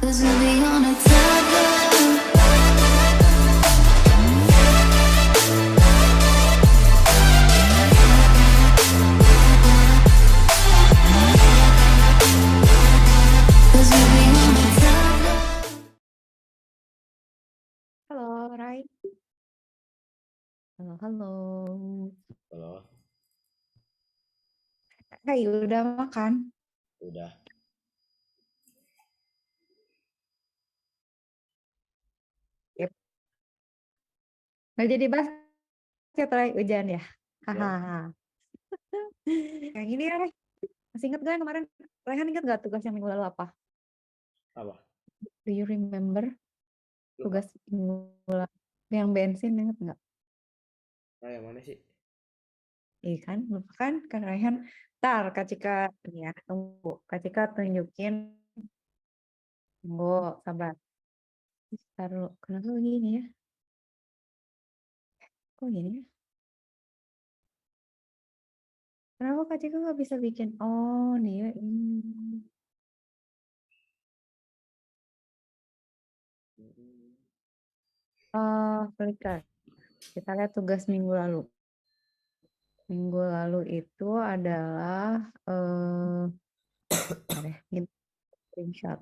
'Cause we'll be on a tether. Cause we'll be on a tether. Halo, Rai. Halo, halo. Halo, Rai, udah makan? udah. Yep. Nggak jadi basket, Rai, hujan ya? Ya. Hahaha. Yang ini ya, Rai. Masih ingat gak kemarin? Raihan ingat gak tugas yang minggu lalu apa? Apa? Do you remember Lupa. tugas minggu lalu? Yang bensin, inget nggak? Nah, yang mana sih? Iya kan, lupa kan? Kan Raihan. Ntar, Kak Cika, ya, tunggu. Kak Cika tunjukin. Tunggu, sabar. Taruh, kenapa begini ya? Kok gini ya? Kenapa Kak Cika nggak bisa bikin? Oh, dia ini. Flickr. Kita lihat tugas minggu lalu. Minggu lalu itu adalah ini screenshot.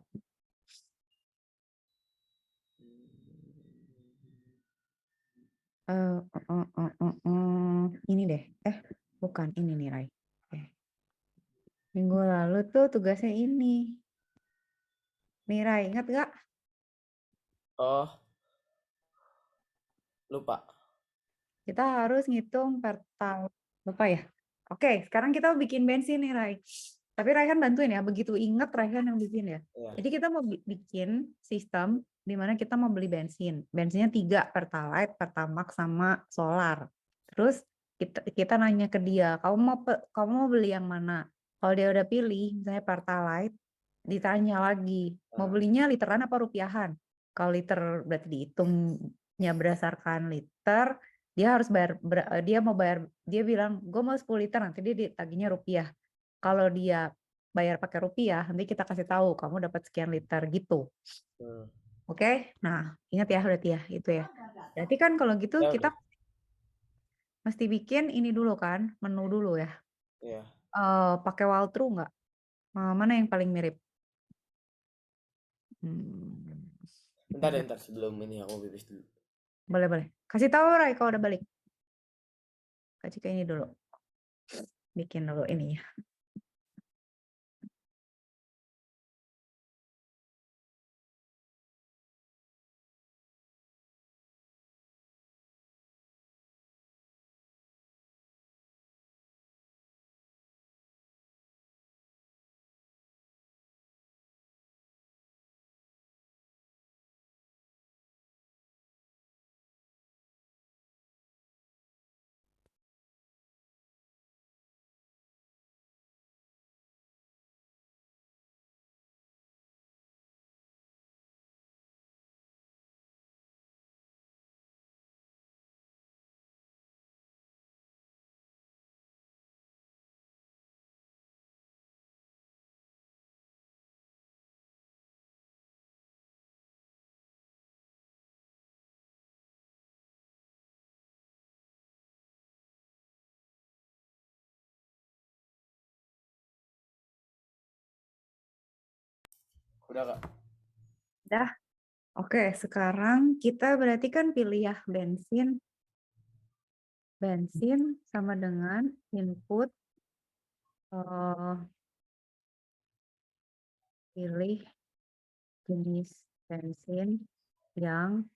Ini deh. Bukan ini nih, Rai. Minggu lalu tuh tugasnya ini. Nih, Rai, ingat gak? Oh, lupa. Kita harus ngitung per tahun. Lupa ya? Oke, sekarang kita bikin bensin nih, Rai. Tapi Raihan bantuin ya, begitu ingat Raihan yang bikin ya. Ya. Jadi kita mau bikin sistem di mana kita mau beli bensin. Bensinnya 3, Pertalite, Pertamax, sama solar. Terus kita nanya ke dia, kamu mau beli yang mana? Kalau dia udah pilih, misalnya Pertalite, ditanya lagi, mau belinya literan apa rupiahan? Kalau liter berarti dihitungnya berdasarkan liter, dia harus dia mau bayar, dia bilang gue mau 10 liter, nanti dia ditagihnya rupiah. Kalau dia bayar pakai rupiah, nanti kita kasih tahu kamu dapat sekian liter gitu. Oke? Nah, ingat ya berarti ya, itu ya. Berarti kan kalau gitu Ya, kita udah. mesti bikin ini dulu kan, menu dulu ya. Iya. Pakai walkthrough nggak? Mana yang paling mirip? Bentar sebelum ini aku pipis dulu. Boleh. Kasih tahu Rai kalau udah balik. Kasih ke ini dulu. Bikin dulu ini ya. Udah, Kak? Udah. Oke, sekarang kita berarti kan pilih ya bensin. Bensin sama dengan input pilih jenis bensin yang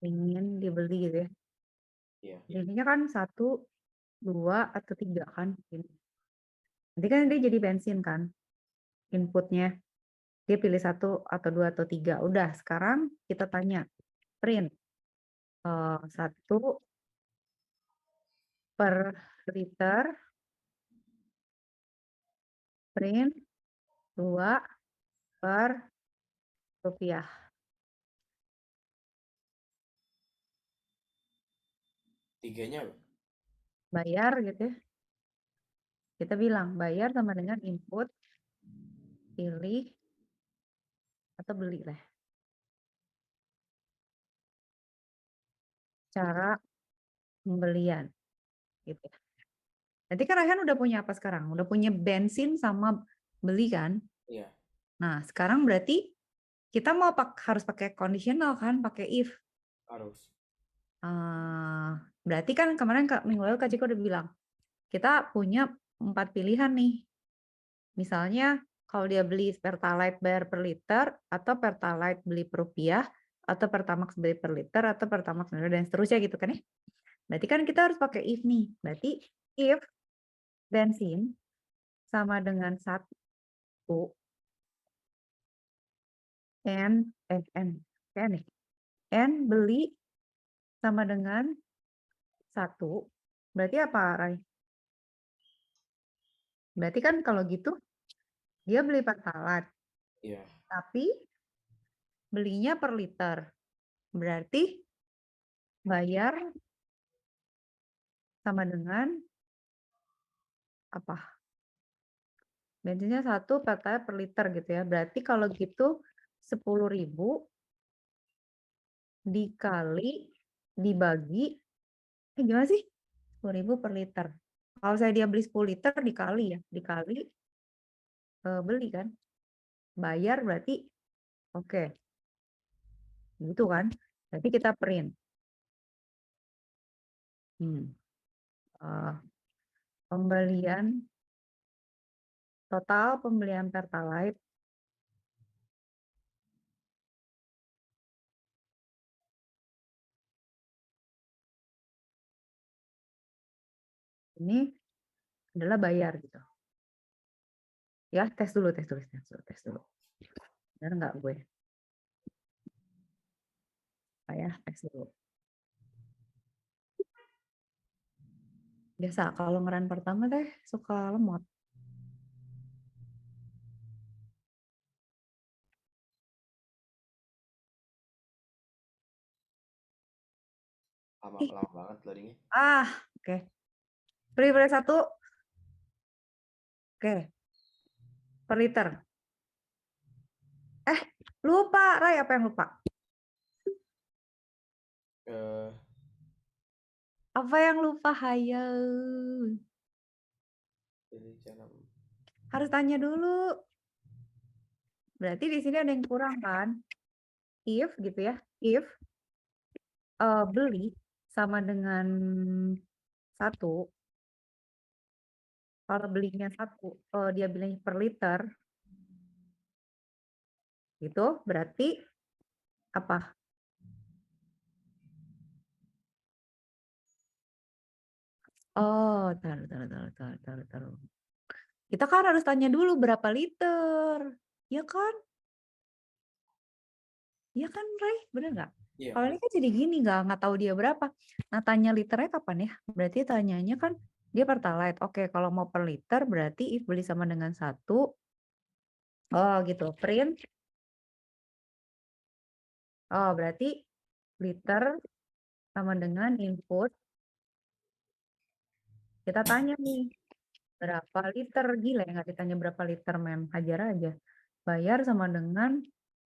ingin dibeli gitu ya. Iya. Jadinya kan 1, 2, atau 3 kan. Nanti kan dia jadi bensin kan inputnya. Dia pilih 1 atau 2 atau 3. Udah, sekarang kita tanya print 1 per liter, print 2 per rupiah. Tiganya apa? Bayar gitu ya. Kita bilang bayar sama dengan input pilih atau beli lah. Cara pembelian gitu. Nanti kan Raihan udah punya apa sekarang? Udah punya bensin sama beli kan? Iya, Nah, sekarang berarti kita mau harus pakai conditional kan, pakai if. harus. Berarti kan kemarin minggu lalu Kak Ciko udah bilang, kita punya 4 pilihan nih. Misalnya kalau dia beli Pertalite bayar per liter, atau Pertalite beli per rupiah, atau Pertamax beli per liter, atau Pertamax dan seterusnya gitu kan ya. Berarti kan kita harus pakai if nih. Berarti if bensin sama dengan 1 N beli sama dengan 1, berarti apa, Rai? Berarti kan kalau gitu dia beli Pertalite, Iya, tapi belinya per liter. Berarti bayar sama dengan apa? Bensinnya 1, Pertalite per liter gitu ya. Berarti kalau gitu 10.000 dikali dibagi gimana sih? 10.000 per liter. Kalau saya dia beli 10 liter dikali ya, dikali beli kan. Bayar berarti oke. Gitu kan? Berarti kita print. Pembelian total pembelian Pertalite ini adalah bayar gitu. Ya, tes dulu. Benar nggak gue? Ya, tes dulu. Biasa kalau ngeran pertama teh suka lemot. lama banget loadingnya. Oke. Preference 1. Oke. Per liter. Lupa, Rai, apa yang lupa? Apa yang lupa, hayo? Jadi cara Harus tanya dulu. Berarti di sini ada yang kurang kan? If gitu ya. If beli sama dengan 1, kalau belinya 1, dia belinya per liter, itu berarti apa? Oh, taruh. Kita kan harus tanya dulu berapa liter, ya kan? Ya kan, Ray? Bener nggak? Iya. Kalau ini kan jadi gini, nggak tahu dia berapa. Nah, tanya liternya kapan ya? Berarti tanyanya kan dia Pertalite. Oke, kalau mau per liter berarti if beli sama dengan 1. Oh, gitu. Print. Oh, berarti liter sama dengan input. Kita tanya nih, berapa liter? Gila ya, nggak ditanya berapa liter, mem. Hajar aja. Bayar sama dengan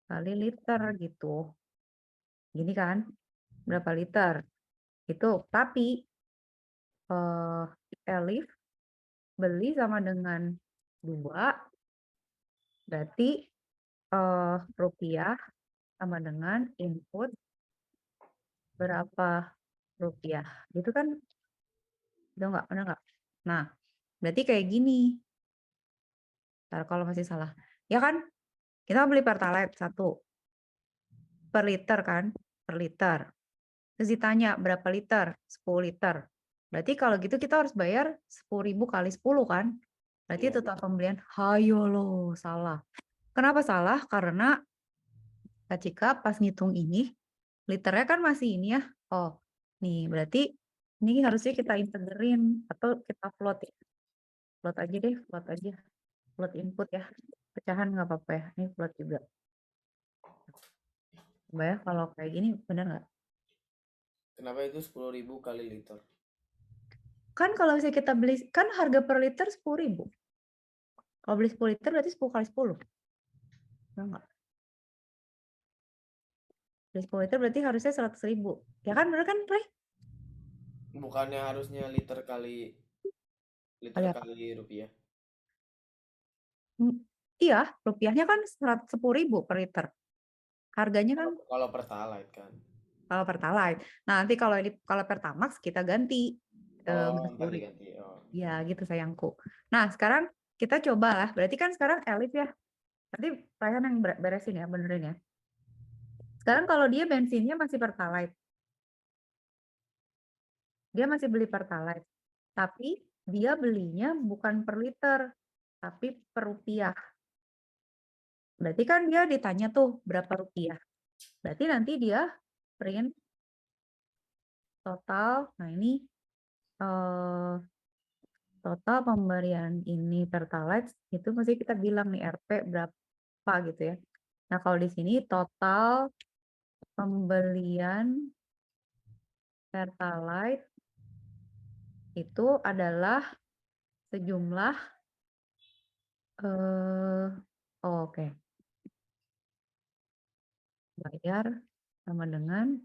kali liter gitu. Gini kan? Berapa liter? Itu. Tapi Elif beli sama dengan 2, berarti rupiah sama dengan input berapa rupiah. Gitu kan? Udah nggak? Udah nggak? Nah, berarti kayak gini. Ntar kalau masih salah. Ya kan? Kita beli Pertalite 1 per liter kan? Per liter. Terus ditanya berapa liter? 10 liter. Berarti kalau gitu kita harus bayar 10.000 kali 10 kan? Berarti Iya. total pembelian. Hayo loh, salah. Kenapa salah? Karena Kak Cika pas ngitung ini, liternya kan masih ini ya. Oh, nih berarti ini harusnya kita integrin atau kita float ya. Float aja deh, float aja. Float input ya. Pecahan nggak apa-apa ya. Ini float juga. Coba ya kalau kayak gini benar nggak? Kenapa itu 10.000 kali liter? Kan kalau misalnya kita beli, kan harga per liter 10.000. Kalau beli 10 liter berarti 10 kali 10. Benar nggak? Beli 10 liter berarti harusnya 100.000. Ya kan, bener kan, Ray? Bukannya harusnya liter kali Kali apa? rupiah. Hmm, Iya, rupiahnya kan 10.000 per liter. Harganya kan Kalau pertalite kan. kalau Pertalite. Nah, nanti kalau Pertamax kita ganti Oh, nggak ntar 10.000. diganti. Oh. Ya, gitu sayangku. Nah, sekarang kita coba lah. Berarti kan sekarang Elif ya. Berarti Rayhan yang beresin ya, benerin ya. Sekarang kalau dia bensinnya masih Pertalite. Dia masih beli Pertalite. Tapi dia belinya bukan per liter, tapi per rupiah. Berarti kan dia ditanya tuh berapa rupiah. Berarti nanti dia print total. Nah, ini eh, total pemberian ini Pertalite itu mesti kita bilang nih RP berapa gitu ya. Nah, kalau di sini total pembelian Pertalite itu adalah sejumlah oke, bayar sama dengan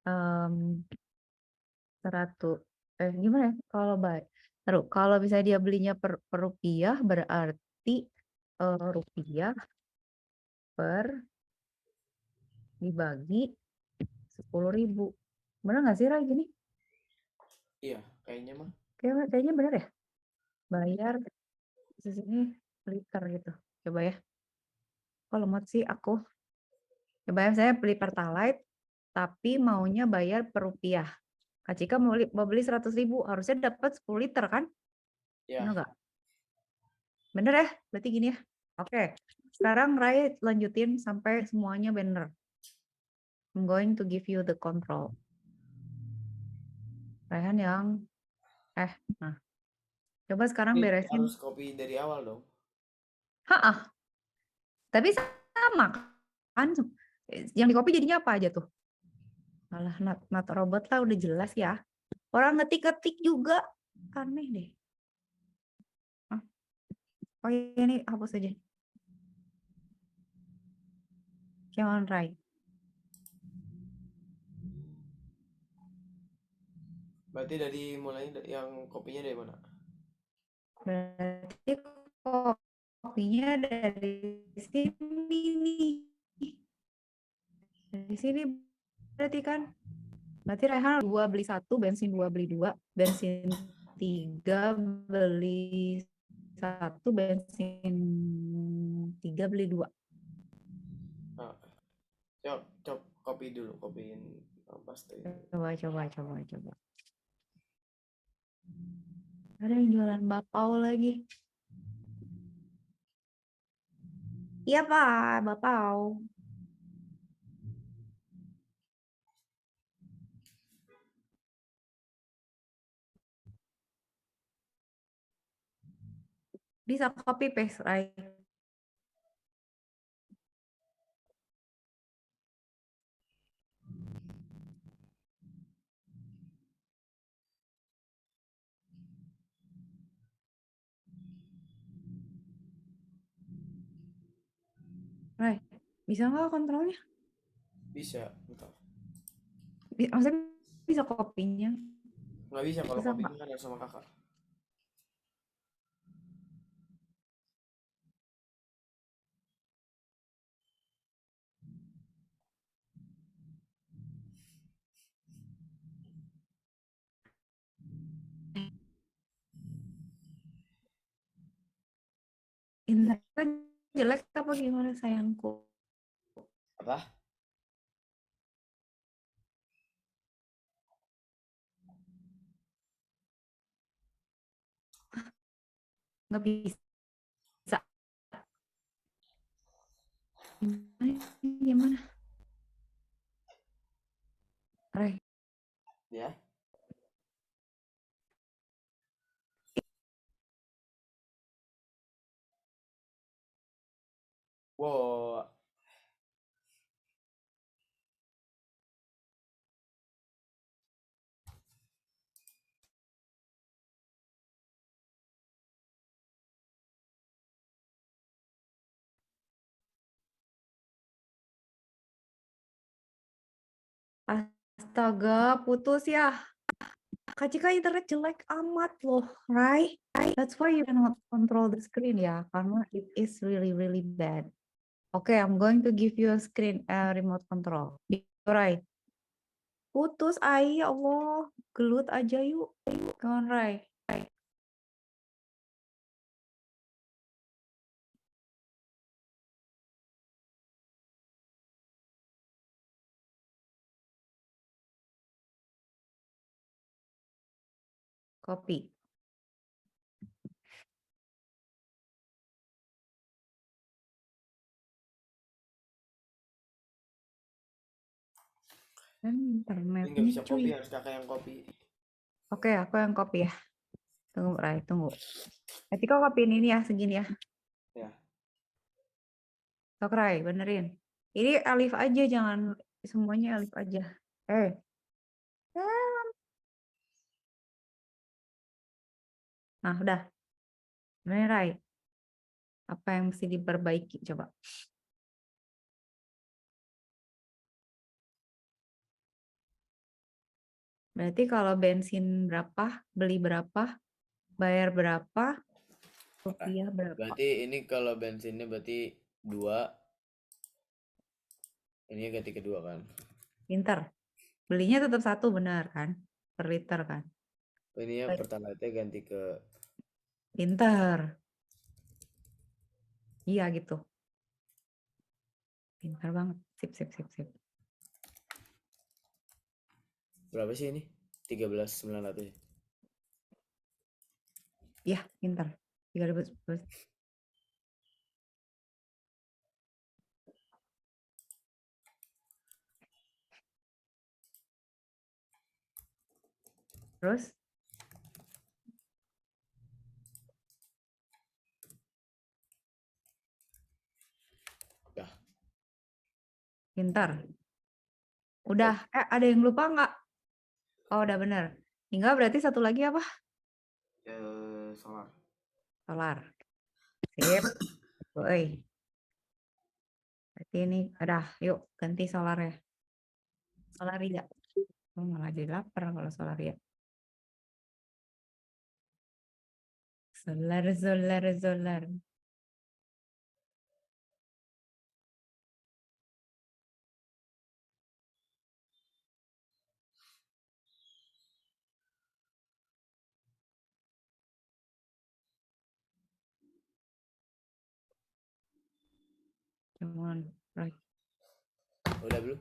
100 gimana ya kalau taruh kalau misalnya dia belinya per rupiah berarti rupiah per dibagi 10.000. Bener nggak sih Ray gini? Iya, kayaknya mah. Kayaknya bener ya. Bayar di sini liter gitu. Coba ya. Kok lemot sih aku. Coba ya saya beli Pertalite tapi maunya bayar per rupiah. Kak Cika mau beli 100.000 harusnya dapat 10 liter kan? Ya. Bener nggak? Bener ya? Berarti gini ya. Oke. Sekarang Ray lanjutin sampai semuanya bener. I'm going to give you the control. Rayhan yang nah. Coba sekarang Ini beresin. harus copy dari awal dong. Hah, tapi sama kan? Yang di copy jadinya apa aja tuh? Malah not robot lah udah jelas ya. Orang ngetik-ngetik juga. Aneh deh. Oh ini hapus aja. Jangan Ray. Berarti dari mulainya yang kopinya dari mana? Berarti kopinya dari sini nih. Dari sini berarti kan. Berarti Rehan 2 beli 1, bensin 2 beli 2, bensin 3 beli 1, bensin 3 beli 2. Nah, coba copy dulu, copyin paste. Coba. Ada yang jualan bakpao lagi. Iya Pak, bakpao. Bisa copy paste, right? Right. Bisa nggak kontrolnya? Bisa, bentar. Maksudnya bisa kopinya? Nggak bisa kalau Bisa copy nggak? kan harus sama kakak. Internet jelek apa gimana sayangku? Apa? Nggak bisa. Gimana? Ray. Ya. Wow, Astaga, putus ya. Kak Cika internet jelek amat loh, right? That's why you cannot control the screen ya, karena it is really really bad. Okay, I'm going to give you a screen remote control. Right. Putus, Ai, ya Allah. Gelut aja yuk. Come on, Rai. Copy. Ini nggak Internetnya bisa cuy. copy, harus kakak yang copy. Oke, aku yang copy ya. Tunggu, Rai, tunggu. Nanti kau copyin ini ya, segini ya. Ya. Sok, Rai, benerin. Ini alif aja, jangan semuanya alif aja. Eh. Nah, udah. Benerin, Rai. Apa yang mesti diperbaiki, coba. Berarti kalau bensin berapa, beli berapa, bayar berapa, rupiah berapa. Berarti ini kalau bensinnya berarti 2. Ini ganti kedua kan. Pinter. Belinya tetap 1 benar kan? Per liter kan? Ini ya Baik. Pertalite ganti ke Pinter. Iya gitu. Pinter banget. Sip, sip, sip, sip. berapa sih ini? 13.900 ya? Iya, pinter. 3.000. Terus? Dah. Pinter. Udah. Ada yang lupa nggak? Oh, udah bener. Tinggal berarti satu lagi apa? Solar. Solar. Sip. Woi. Berarti ini udah. Yuk, ganti solar ya. Solaria. Oh, malah jadi lapar kalau Solaria. Solar, solar, solar. Cuman, right. Udah belum?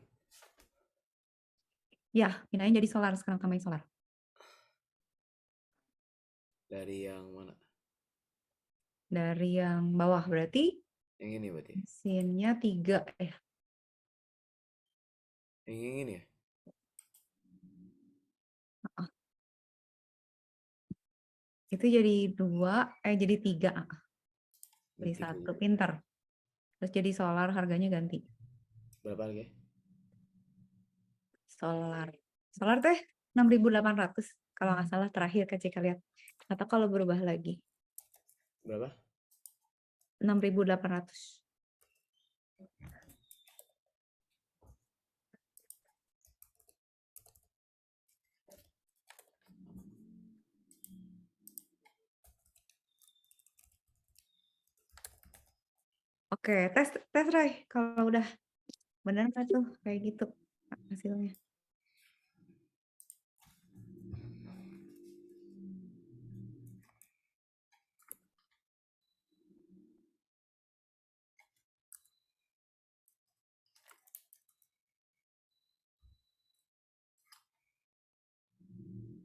Ya, pindahin jadi solar sekarang, tambahin solar. Dari yang mana? Dari yang bawah berarti Yang ini berarti. mesinnya 3 Yang ini ya? itu jadi 2 jadi 3 beli Ganti 1 dulu. pinter. Terus jadi solar harganya ganti. Berapa harga? Solar teh 6.800 kalau nggak salah terakhir Kak Cika lihat. Atau kalau berubah lagi Berapa? 6.800. Oke, tes Ray kalau udah benar nggak tuh kayak gitu hasilnya.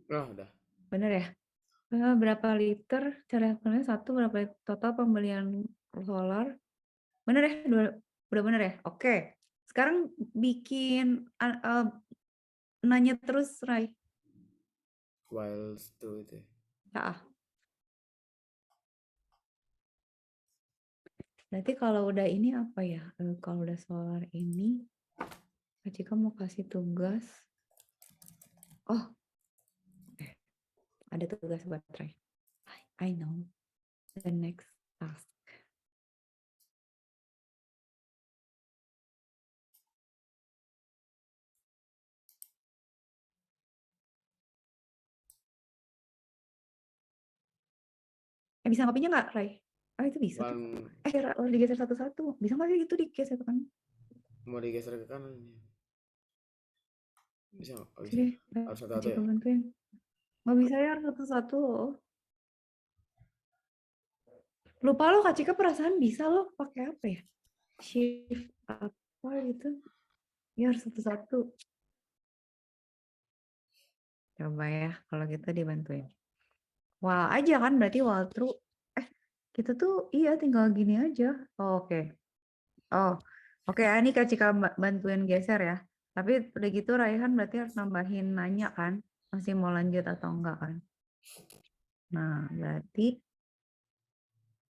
Oh, udah. Bener ya? Berapa liter cara hitungannya 1 berapa total pembelian solar? Bener ya? Udah bener ya? Oke. Sekarang bikin nanya terus Ray. While itu ya. Ya. Berarti kalau udah ini apa ya? Kalau udah solar ini, Kak Cika mau kasih tugas. Oh, ada tugas buat Ray. I know the next task. Bisa ngopinya nggak, Ray? Itu bisa tuh. Cuman Digeser satu-satu. Bisa nggak sih itu digeser kan? mau digeser ke kanan. Bisa nggak? Oh, bisa. Sini, Harus satu-satu Cika ya? bantuin. Nggak bisa ya, harus satu-satu. Lupa lo, Kak Cika perasaan bisa loh pakai apa ya? Shift apa gitu. Ya harus satu-satu. Coba ya, kalau gitu dibantuin. Wall aja kan, berarti wall true. Kita tuh iya tinggal gini aja. Oh, oke. Oh, oke. Ini Kak Cika bantuin geser ya. Tapi udah gitu Raihan berarti harus nambahin nanya kan, masih mau lanjut atau enggak kan? Nah, berarti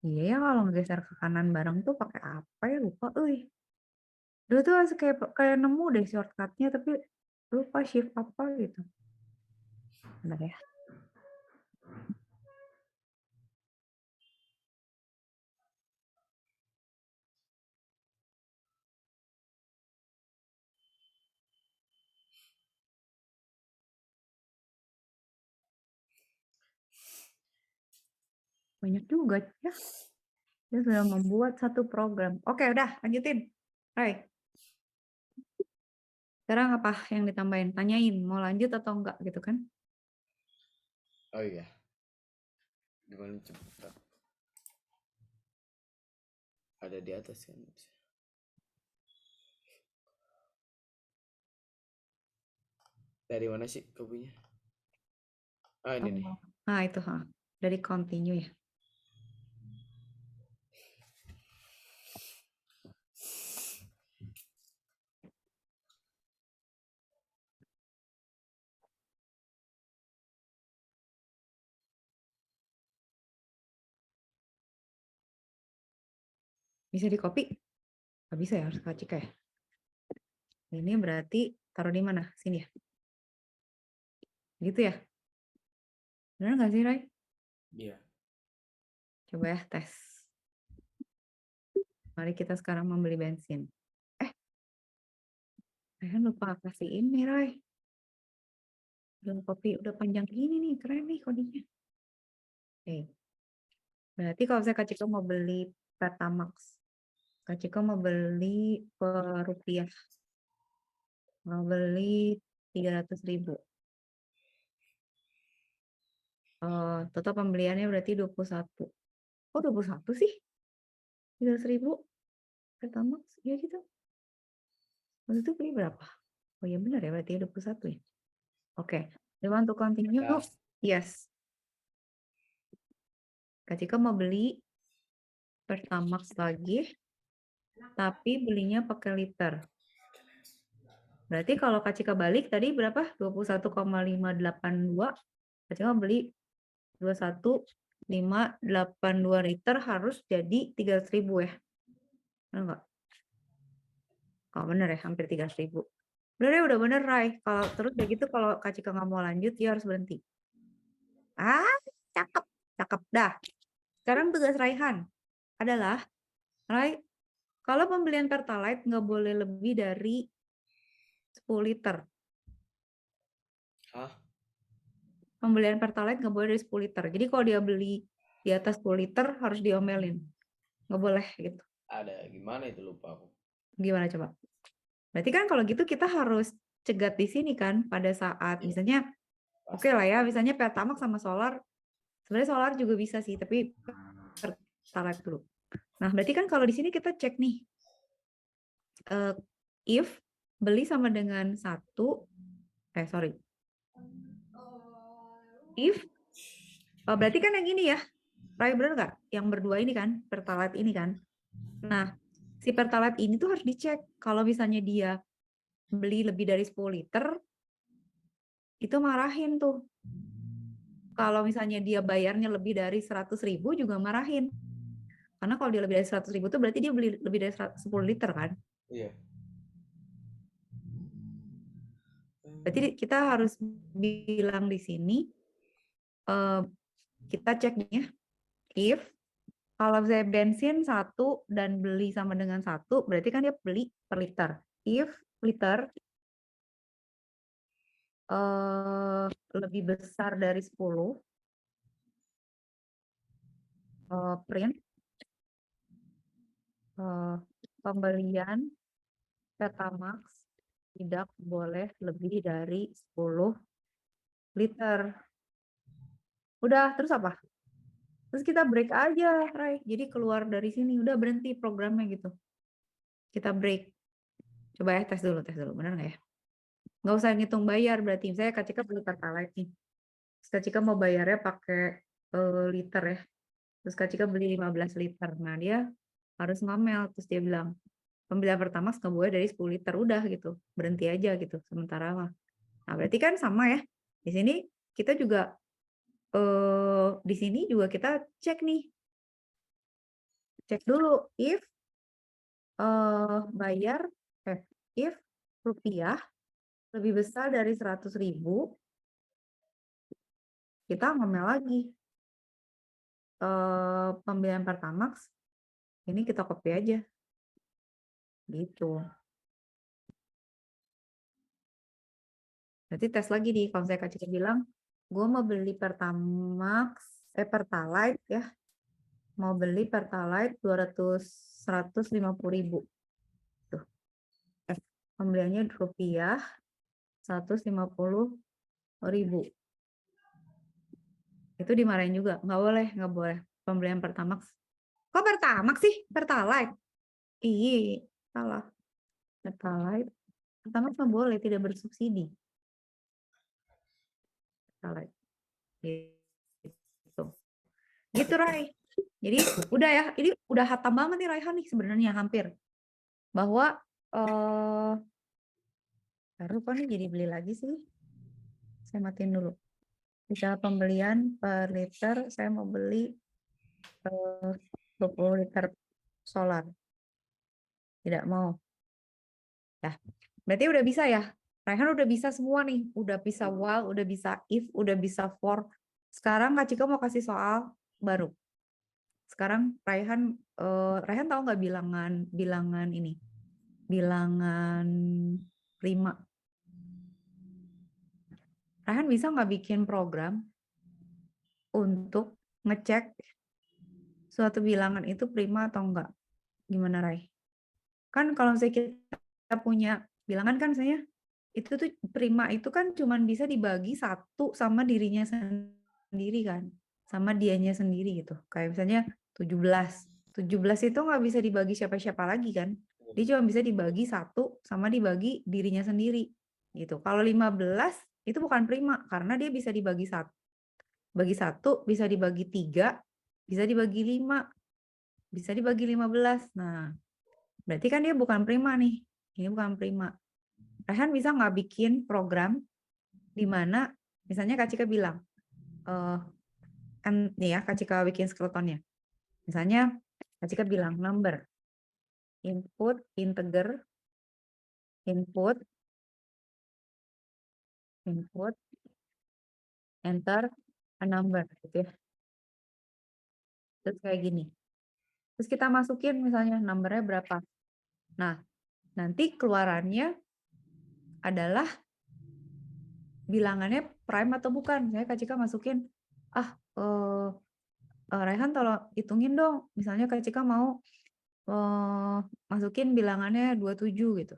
iya ya kalau ngegeser ke kanan bareng tuh pakai apa ya, lupa. Dulu tuh harus kayak nemu deh shortcutnya tapi lupa shift apa gitu. Bentar ya. Banyak juga ya. Dia sudah membuat satu program. Oke, udah lanjutin. Hai. Sekarang apa yang ditambahin? Tanyain mau lanjut atau enggak gitu kan? Oh iya. Gimana cepat? Ada di atas kan? Dari mana sih kopinya? Ah, ini nih. Nah, itu dari continue ya. Bisa di copy? Nggak bisa ya, harus Kak Cika ya. Ini berarti taruh di mana? Sini ya. Gitu ya. Benar nggak sih, Ray? Iya. Coba ya tes. Mari kita sekarang membeli bensin. Saya lupa kasih ini, Ray. Belum copy, udah panjang gini nih, keren nih kodenya. Oke. Berarti kalau saya Kak Cika mau beli Pertamax, Kak Cika mau beli per rupiah, mau beli 300.000. Total pembeliannya berarti 21. Oh, 21 sih? 300.000 Pertamax, ya gitu. Waktu itu beli berapa? Oh iya benar ya, berarti 21 ya. Oke, you want to continue? Ya. Yes. Kak Cika mau beli Pertamax lagi, tapi belinya pakai liter. Berarti kalau Kak Cika balik tadi berapa? 21,582. Kak Cika beli 21,582 liter harus jadi 300.000 ya. Benar nggak? Oh bener ya, hampir 300.000. Udah deh, udah bener, Rai. Kalau terus kayak gitu, kalau Kak Cika nggak mau lanjut, dia harus berhenti. Cakep. Cakep. Dah. Sekarang tugas Raihan adalah, Rai, kalau pembelian Pertalite nggak boleh lebih dari 10 liter. Hah? Pembelian Pertalite nggak boleh dari 10 liter. Jadi kalau dia beli di atas 10 liter, harus diomelin. Nggak boleh gitu. Ada gimana itu, lupa aku. Gimana coba? Berarti kan kalau gitu kita harus cegat di sini kan pada saat Iya. misalnya oke lah ya, misalnya Pertamax sama solar. Sebenarnya solar juga bisa sih, tapi Pertalite dulu. Nah, berarti kan kalau di sini kita cek nih, if beli sama dengan 1, sorry. If, berarti kan yang ini ya, Rai bener nggak? Yang berdua ini kan, Pertalite ini kan. Nah, si Pertalite ini tuh harus dicek. Kalau misalnya dia beli lebih dari 10 liter, itu marahin tuh. Kalau misalnya dia bayarnya lebih dari 100.000 juga marahin. Karena kalau dia lebih dari 100.000 tuh berarti dia beli lebih dari 10 liter kan. Iya. Berarti kita harus bilang di sini, kita cek nih ya, if kalau saya bensin 1 dan beli sama dengan 1, berarti kan dia beli per liter. If liter lebih besar dari 10, print pembelian Pertamax tidak boleh lebih dari 10 liter. Udah, terus apa? Terus kita break aja, Ray. Jadi keluar dari sini, udah berhenti programnya gitu. Kita break. Coba ya, tes dulu. Benar nggak ya? Nggak usah ngitung bayar berarti. Misalnya Kak Cika beli Pertalite nih. Terus Kak Cika mau bayarnya pakai liter ya. Terus Kak Cika beli 15 liter. Nah, dia harus ngamel. Terus dia bilang, pembelian pertama nggak boleh dari 10 liter. Udah gitu. Berhenti aja gitu. Sementara mah. Nah, berarti kan sama ya. Di sini kita juga di sini juga kita cek nih. Cek dulu if bayar if rupiah lebih besar dari 100.000, kita ngomel lagi. Pembelian Pertamax ini kita copy aja. Gitu. Berarti tes lagi nih, kalau saya Kak Cika bilang, gue mau beli Pertalite ya. Mau beli Pertalite 150.000. Tuh. Pembeliannya rupiah 150.000. Itu dimarahin juga. Nggak boleh. Pembelian Pertamax. Kok Pertamax sih? Pertalite. Iya, salah. Pertalite. Pertamax nggak boleh, tidak bersubsidi. Pertalite. Gitu, Rai. Jadi udah ya, ini udah hatam banget nih Raihan nih sebenarnya hampir. Bahwa lupa nih jadi beli lagi sih. Saya matiin dulu. Bisa pembelian per liter, saya mau beli 20 liter solar. Tidak mau. Ya, berarti udah bisa ya. Raihan udah bisa semua nih. Udah bisa while, udah bisa if, udah bisa for. Sekarang Kak Cika mau kasih soal baru. Sekarang Raihan tahu nggak bilangan ini? Bilangan prima. Raihan bisa nggak bikin program untuk ngecek suatu bilangan itu prima atau enggak? Gimana, Rai? Kan kalau misalnya kita punya bilangan kan misalnya itu tuh prima itu kan cuman bisa dibagi satu sama dirinya sendiri kan, sama dianya sendiri gitu. Kayak misalnya 17 itu nggak bisa dibagi siapa-siapa lagi kan, dia cuma bisa dibagi satu sama dibagi dirinya sendiri gitu. Kalau 15 itu bukan prima karena dia bisa dibagi satu, bisa dibagi 3, bisa dibagi 5, bisa dibagi 15. Nah, berarti kan dia bukan prima nih. Ini bukan prima. Rehan bisa nggak bikin program di mana misalnya Kak Cika bilang, kan nih ya Kak Cika bikin skeletonnya. Misalnya Kak Cika bilang number, input, integer, input, enter a number gitu ya. Terus kayak gini. Terus kita masukin misalnya numbernya berapa. Nah, nanti keluarannya adalah bilangannya prime atau bukan. Saya Kak Cika masukin, Raihan tolong hitungin dong. Misalnya Kak Cika mau masukin bilangannya 27 gitu.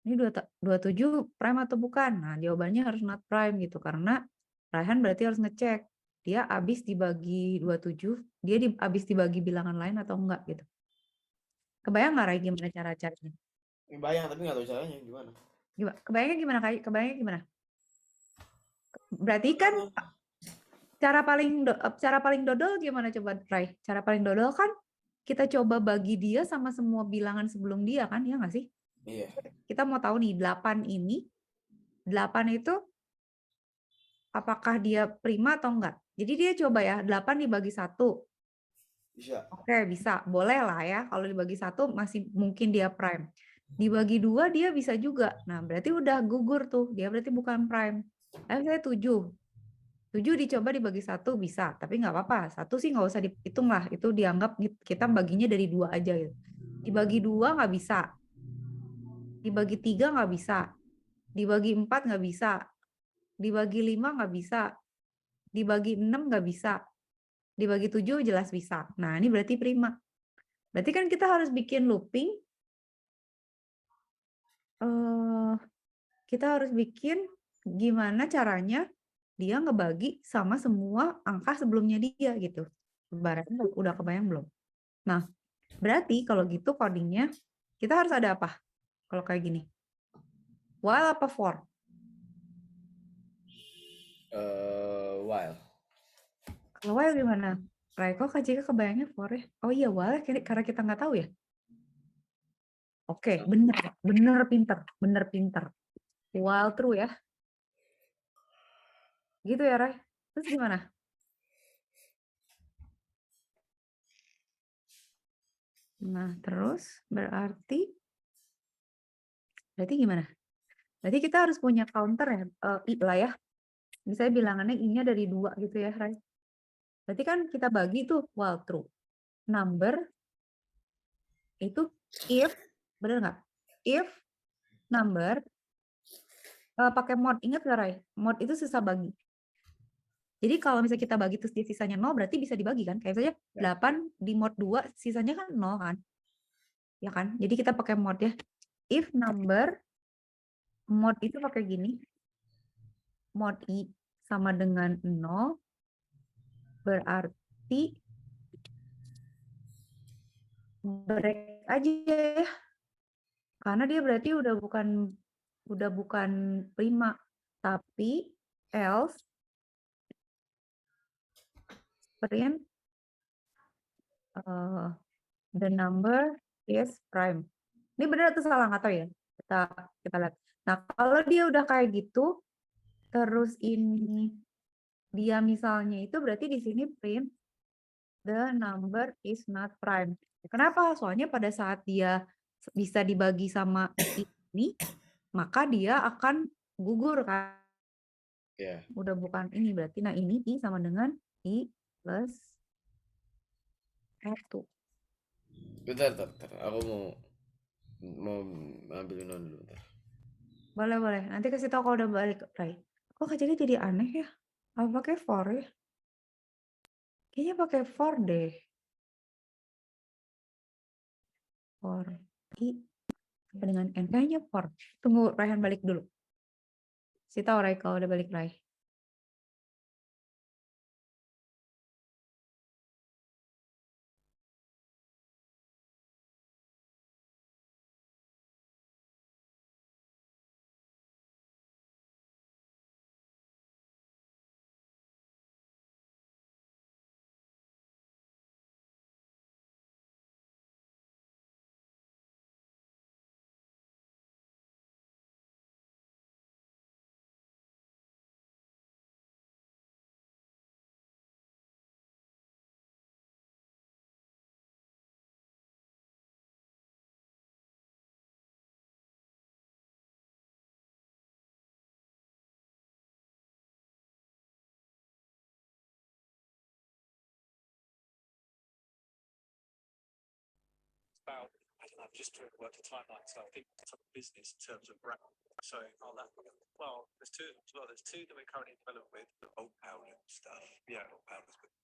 Ini 27 prime atau bukan? Nah, jawabannya harus not prime gitu. Karena Raihan berarti harus ngecek. Dia habis dibagi 27, dia habis dibagi bilangan lain atau enggak gitu. Kebayang nggak Rai gimana cara-caranya? Kebayang tapi nggak tahu caranya gimana. Kebayangnya gimana Kak? Kebayangnya gimana? Berarti kan cara paling dodol gimana coba Rai? Cara paling dodol kan kita coba bagi dia sama semua bilangan sebelum dia kan, ya nggak sih? Iya. Kita mau tahu nih 8 itu apakah dia prima atau enggak? Jadi dia coba ya 8 dibagi 1. Bisa. Oke, bisa. Boleh lah ya. Kalau dibagi 1 masih mungkin dia prime. Dibagi 2 dia bisa juga. Nah, berarti udah gugur tuh. Dia berarti bukan prime. Saya 7. 7 dicoba dibagi 1 bisa, tapi nggak apa-apa. 1 sih nggak usah dihitung lah. Itu dianggap kita baginya dari 2 aja gitu. Dibagi 2 nggak bisa. Dibagi 3 nggak bisa. Dibagi 4 nggak bisa. Dibagi 5 nggak bisa. Dibagi 6 nggak bisa. dibagi 7 jelas bisa. Nah, ini berarti prima. Berarti kan kita harus bikin looping. Kita harus bikin gimana caranya dia ngebagi sama semua angka sebelumnya dia gitu. Ibaratnya udah kebayang belum? Nah, berarti kalau gitu codingnya kita harus ada apa? Kalau kayak gini. While apa for? While. Kalau while gimana? Ray, kok Kak Jika kebayangnya for ya? Oh iya, while karena kita nggak tahu ya? Oke, bener pinter. While true ya. Gitu ya, Ray? Terus gimana? Nah, terus berarti gimana? Berarti kita harus punya counter ya, I lah ya. Misalnya bilangannya I-nya dari 2 gitu ya, Ray. Berarti kan kita bagi tuh while true. Number itu if, bener nggak? If number pakai mod, ingat nggak, Ray? Mod itu susah bagi. Jadi kalau misalnya kita bagi terus dia sisanya 0, berarti bisa dibagi kan? Kayak misalnya 8 di mod 2, sisanya kan 0 kan? Ya kan? Jadi kita pakai mod ya. If number, mod itu pakai gini. Mod I sama dengan 0, berarti break aja ya. Karena dia berarti udah bukan prima, tapi else print the number is prime. Ini benar atau salah nggak tahu ya. Kita lihat. Nah, kalau dia udah kayak gitu, terus ini dia misalnya itu berarti di sini print the number is not prime. Kenapa? Soalnya pada saat dia bisa dibagi sama ini, maka dia akan gugur kan. Ya. Udah bukan ini berarti. Nah, ini I sama dengan I plus 1. Bentar. Aku mau ambil non dulu bentar. Boleh. Nanti kasih tahu kalau udah balik, Ray. Kok kayaknya jadi aneh ya? Apa pakai for ya? Kayaknya pakai for deh. For I sampai dengan N. Kayaknya for. Tunggu Rayhan balik dulu. Kasih tahu Ray kalau udah balik, Ray. About, I don't know, just trying to work the timeline. So I think some business in terms of brand. So I'll have, well, there's two as well. There's two that we're currently developing with the old powder stuff. Yeah, old powders. But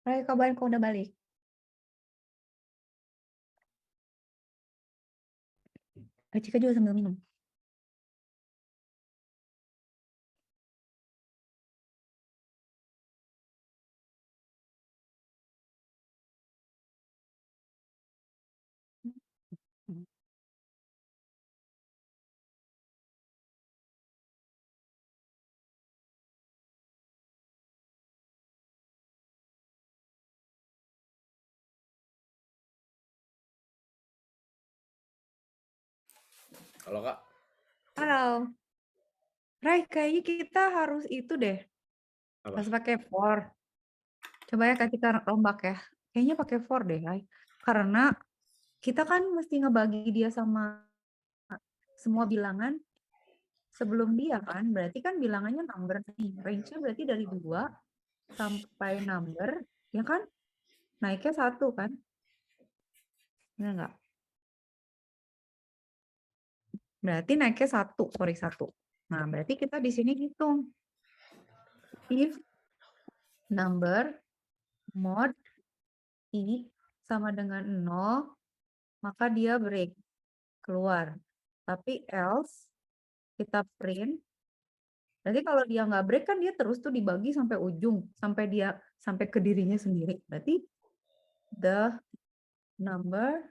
Ray, kabarin kalau udah balik. Cika juga sambil minum. Kalau Kak, Halo. Rai, kayaknya kita harus itu deh. apa? Harus pakai for. Coba ya Kak Cika rombak ya. Kayaknya pakai for deh, Rai. Karena kita kan mesti ngebagi dia sama semua bilangan sebelum dia kan. Berarti kan bilangannya number nih. Range-nya berarti dari 2 sampai number, ya kan? Naiknya 1 kan? Benar nggak? Berarti naiknya 1, sorry 1. Nah, berarti kita di sini hitung. If number mod i sama dengan 0, maka dia break, keluar. Tapi else, kita print. Berarti kalau dia nggak break kan dia terus tuh dibagi sampai ujung, sampai ke dirinya sendiri. Berarti the number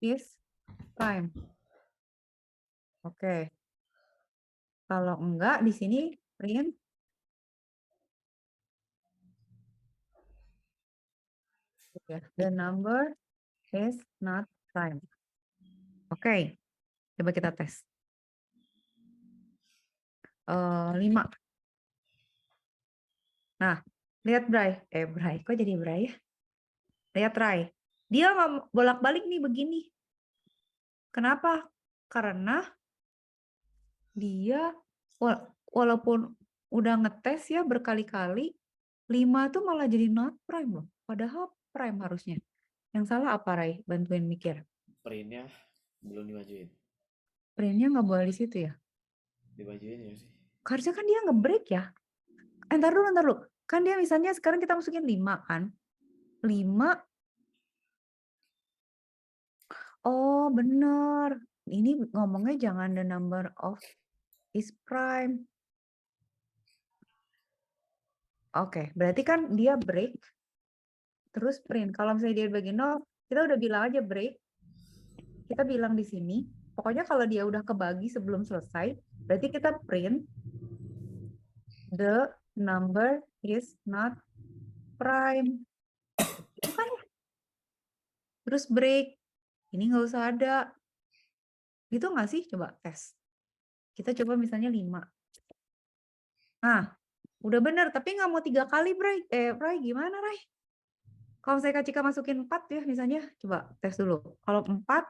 is prime. Oke. Kalau enggak di sini print ya, the number is not prime. Oke. Coba kita tes. 5. Nah, lihat Bray. Bray, kok jadi Bray ya? Lihat Ray. Dia bolak-balik nih begini. Kenapa? Karena dia walaupun udah ngetes ya berkali-kali, 5 tuh malah jadi not prime loh. Padahal prime harusnya. Yang salah apa, Ray? Bantuin mikir. Printnya belum dimajuin. Printnya nggak boleh di situ ya? Dimajuin ya sih? Harusnya kan dia nge-break ya? Ntar dulu. Kan dia misalnya sekarang kita masukin 5 kan? 5. Oh, bener. Ini ngomongnya jangan the number of is prime. Oke, berarti kan dia break, terus print. Kalau misalnya dia bagi 0, kita udah bilang aja break. Kita bilang di sini, pokoknya kalau dia udah kebagi sebelum selesai, berarti kita print the number is not prime. Itu kan ya. Terus break. Ini nggak usah ada. Gitu nggak sih? Coba tes. Kita coba misalnya 5. Nah, udah bener, tapi nggak mau 3 kali, Bray. Bray, gimana, Ray? Kalau saya Kak Cika masukin 4 ya misalnya, coba tes dulu. Kalau 4,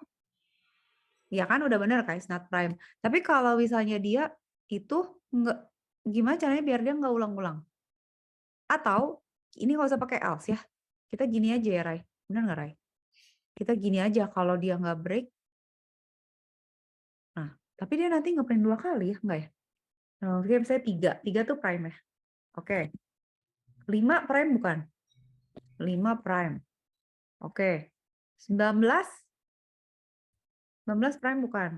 ya kan udah bener kan, it's not prime. Tapi kalau misalnya dia itu nggak, gimana caranya biar dia nggak ulang-ulang? Atau, ini nggak usah pakai else ya. Kita gini aja ya, Ray. Bener nggak, Ray? Kita gini aja, kalau dia nggak break, nah, tapi dia nanti nge-print 2 kali ya, nggak ya? Nah, mungkin misalnya 3. 3 tuh prime ya. Oke. 5 prime bukan? 5 prime. Oke. 19? 19 prime bukan?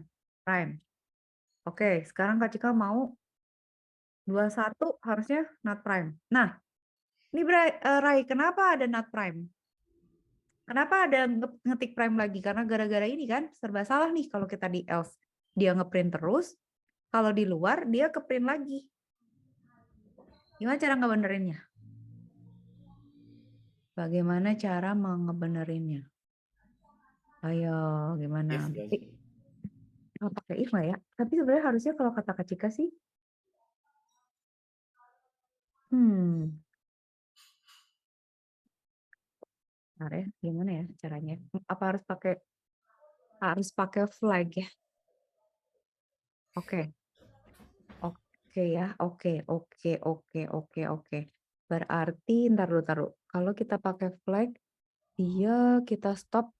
Prime. Oke, sekarang Kak Cika mau 21 harusnya not prime. Nah, ini Rai, kenapa ada not prime? Kenapa ada ngetik prime lagi? Karena gara-gara ini kan serba salah nih kalau kita di else. Dia ngeprint terus, kalau di luar dia keprint lagi. Gimana cara ngebenerinnya? Bagaimana cara ngebenerinnya? Ayo, gimana? If kan? Oh, pakai if nggak ya? Tapi sebenarnya harusnya kalau kata Kak Cika sih, bentar ya, gimana ya caranya? Apa harus pakai flag ya? Oke. Oke ya, oke. Berarti, ntar dulu. Kalau kita pakai flag, kita stop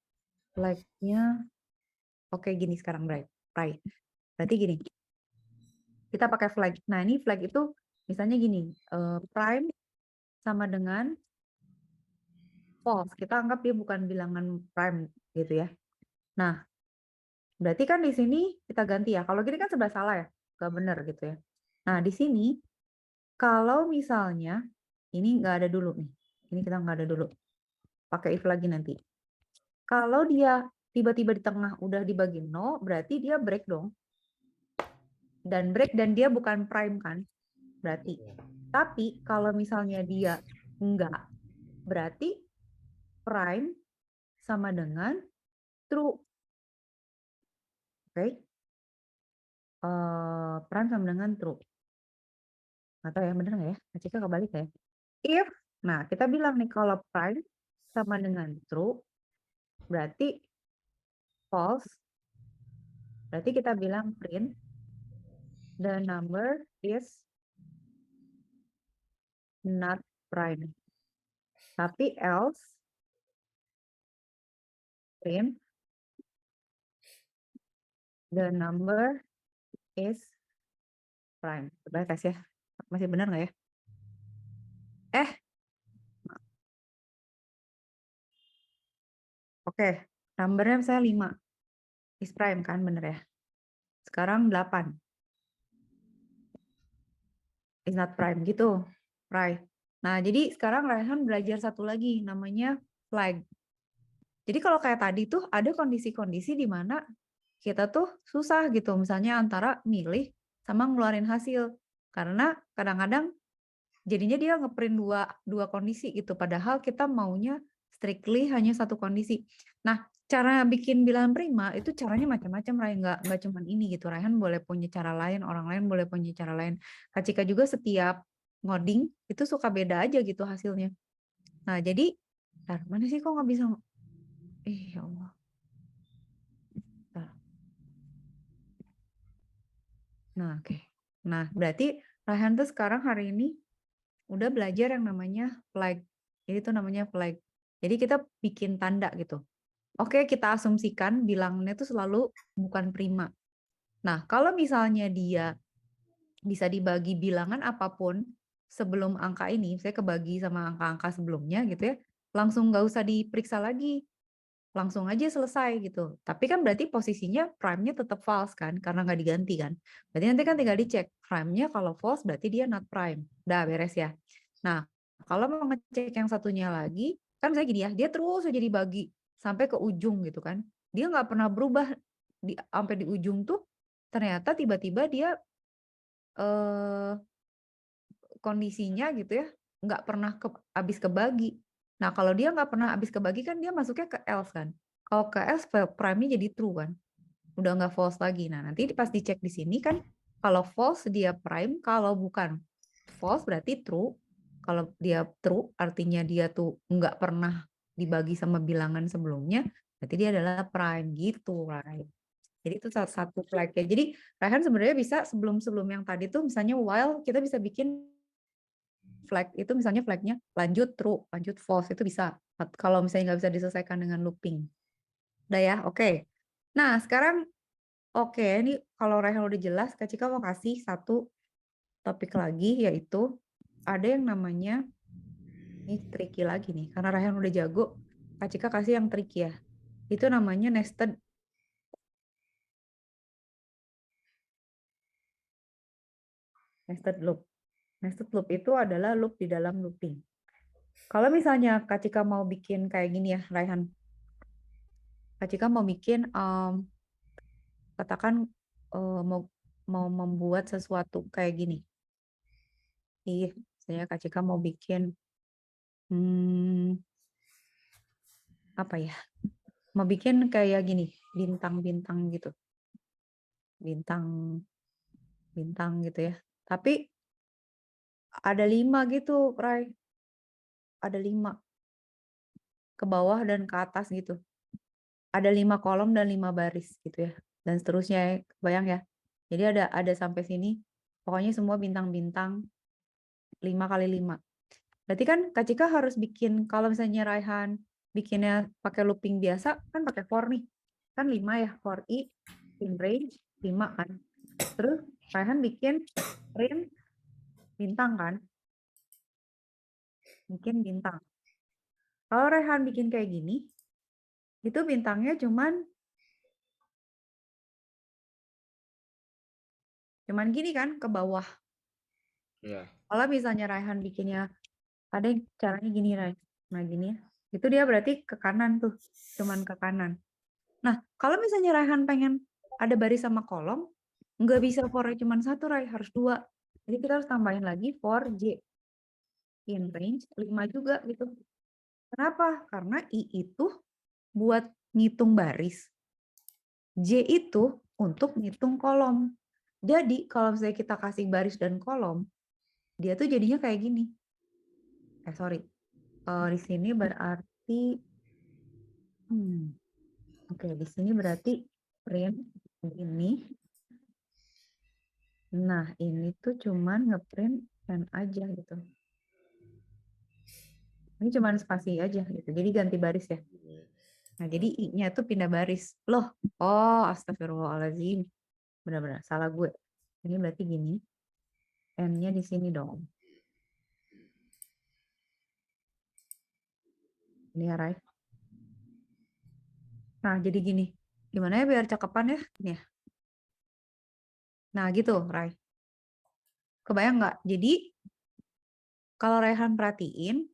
flag-nya. Oke, gini sekarang, Bray. Berarti gini, kita pakai flag. Nah, ini flag itu misalnya gini, prime sama dengan false. Kita anggap dia bukan bilangan prime gitu ya. Nah, Berarti kan di sini kita ganti ya. Kalau gini kan serba salah ya, nggak bener gitu ya. Nah di sini kalau misalnya ini nggak ada dulu nih, ini kita nggak ada dulu. Pakai if lagi nanti. Kalau dia tiba-tiba di tengah udah dibagi 0, berarti dia break dong. Dan break dan dia bukan prime kan, berarti. Tapi kalau misalnya dia enggak, berarti prime sama dengan true. Oke. Prime sama dengan true. Nggak tahu ya, bener nggak ya? Acika kebalik ya? If, nah kita bilang nih kalau prime sama dengan true, berarti false. Berarti kita bilang print the number is not prime. Tapi else print the number is prime. Coba tes ya. Masih benar nggak ya? Oke. Numbernya misalnya 5. Is prime kan, bener ya? Sekarang 8. Is not prime gitu. Right. Nah, jadi sekarang Raihan belajar satu lagi, namanya flag. Jadi kalau kayak tadi tuh ada kondisi-kondisi di mana kita tuh susah gitu, misalnya antara milih sama ngeluarin hasil. Karena kadang-kadang jadinya dia ngeprint dua kondisi gitu, padahal kita maunya strictly hanya satu kondisi. Nah, cara bikin bilangan prima itu caranya macam-macam, Ray. Nggak cuma ini gitu. Raihan boleh punya cara lain, orang lain boleh punya cara lain. Kak Cika juga setiap ngoding itu suka beda aja gitu hasilnya. Nah, jadi, mana sih kok nggak bisa? Ya Allah. Bentar. Nah, oke. Nah, berarti Raihan tuh sekarang hari ini udah belajar yang namanya flag. Jadi itu namanya flag. Jadi kita bikin tanda gitu. Oke, kita asumsikan bilangannya itu selalu bukan prima. Nah, kalau misalnya dia bisa dibagi bilangan apapun sebelum angka ini, saya kebagi sama angka-angka sebelumnya gitu ya, langsung nggak usah diperiksa lagi. Langsung aja selesai gitu. Tapi kan berarti posisinya prime-nya tetap false kan, karena nggak diganti kan. Berarti nanti kan tinggal dicek. Prime-nya kalau false berarti dia not prime. Udah beres ya. Nah, kalau mau ngecek yang satunya lagi, kan misalnya gini ya, dia terus aja dibagi sampai ke ujung gitu kan. Dia nggak pernah berubah sampai di ujung tuh, ternyata tiba-tiba dia kondisinya gitu ya, nggak pernah habis kebagi. Nah, kalau dia nggak pernah habis kebagi kan dia masuknya ke else kan. Kalau ke else prime-nya jadi true kan. Udah nggak false lagi. Nah, nanti pas dicek di sini kan kalau false dia prime, kalau bukan false berarti true. Kalau dia true artinya dia tuh nggak pernah dibagi sama bilangan sebelumnya, berarti dia adalah prime gitu, right? Jadi itu satu flag ya. Jadi Raihan sebenarnya bisa sebelum yang tadi tuh misalnya while kita bisa bikin flag itu misalnya flagnya lanjut true, lanjut false itu bisa. Kalau misalnya nggak bisa diselesaikan dengan looping. Udah ya, oke. Nah sekarang oke, ini kalau Raihan udah jelas, Kak Cika mau kasih satu topik lagi yaitu ada yang namanya ini tricky lagi nih, karena Raihan udah jago. Kak Cika kasih yang tricky ya. Itu namanya nested loop. Nested loop itu adalah loop di dalam looping. Kalau misalnya Kak Cika mau bikin kayak gini ya, Raihan. Kak Cika mau bikin, katakan mau membuat sesuatu kayak gini. Saya Kak Cika mau bikin, apa ya? Mau bikin kayak gini, bintang-bintang gitu. Bintang gitu ya. Tapi ada 5 gitu, Ray. Ada 5 ke bawah dan ke atas gitu. Ada 5 kolom dan 5 baris gitu ya. Dan seterusnya ya, bayang ya. Jadi ada sampai sini. Pokoknya semua bintang-bintang 5 kali 5. Berarti kan Kak Cika harus bikin, kalau misalnya Raihan bikinnya pakai looping biasa, kan pakai for nih. Kan 5 ya, for i, in range, 5 kan. Terus Raihan bikin print bintang kan. Bikin bintang. Kalau Raihan bikin kayak gini, itu bintangnya cuman Cuman gini kan ke bawah. Iya. Kalau misalnya Raihan bikinnya ada yang caranya gini, Rai. Nah, gini ya. Itu dia berarti ke kanan tuh. Cuman ke kanan. Nah, kalau misalnya Raihan pengen ada baris sama kolom, nggak bisa for-nya cuman satu, Rai. Harus 2. Jadi kita harus tambahin lagi for J. In range 5 juga gitu. Kenapa? Karena I itu buat ngitung baris. J itu untuk ngitung kolom. Jadi kalau misalnya kita kasih baris dan kolom, dia tuh jadinya kayak gini. Sorry. Di sini berarti oke, di sini berarti print ini. Nah, ini tuh cuman ngeprint n aja gitu. Ini cuman spasi aja gitu. Jadi ganti baris ya. Nah, jadi I-nya tuh pindah baris. Loh, astagfirullahaladzim. Benar-benar salah gue. Ini berarti gini. N-nya di sini dong. Ini ya, Rai. Nah, jadi gini. Gimana ya biar cakepan ya? Ini ya. Nah, gitu, Rai. Kebayang nggak? Jadi, kalau Raihan perhatiin,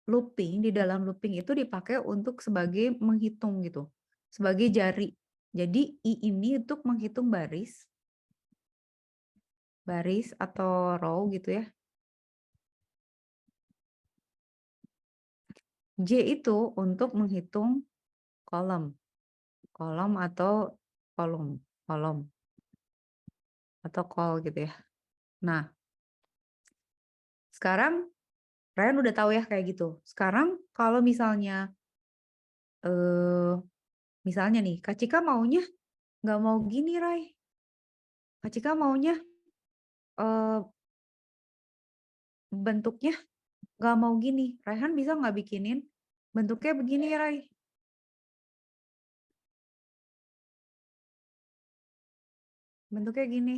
looping, di dalam looping itu dipakai untuk sebagai menghitung gitu. Sebagai jari. Jadi, I ini untuk menghitung baris atau row gitu ya. J itu untuk menghitung kolom. Kolom atau kolom. Atau call gitu ya. Nah, sekarang Ryan udah tahu ya kayak gitu. Sekarang kalau misalnya misalnya nih, Kak Cika maunya nggak mau gini, Rai. Kak Cika maunya bentuknya nggak mau gini. Raihan bisa nggak bikinin bentuknya begini, Rai? Bentuknya gini.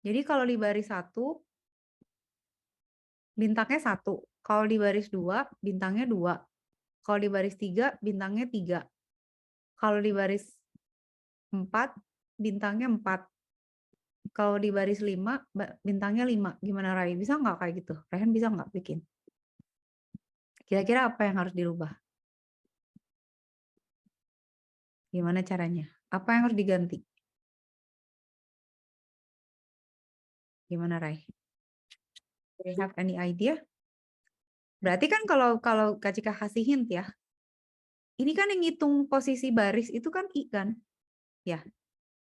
Jadi kalau di baris 1, bintangnya 1. Kalau di baris 2, bintangnya 2. Kalau di baris 3, bintangnya 3. Kalau di baris 4, bintangnya 4. Kalau di baris 5, bintangnya 5. Gimana, Rai? Bisa nggak kayak gitu? Raihan bisa nggak bikin? Kira-kira apa yang harus dirubah? Gimana caranya? Apa yang harus diganti? Gimana, Rai? Do you have any idea? Berarti kan kalau Kak Cika kasih hint ya, ini kan yang ngitung posisi baris itu kan I kan? Ya,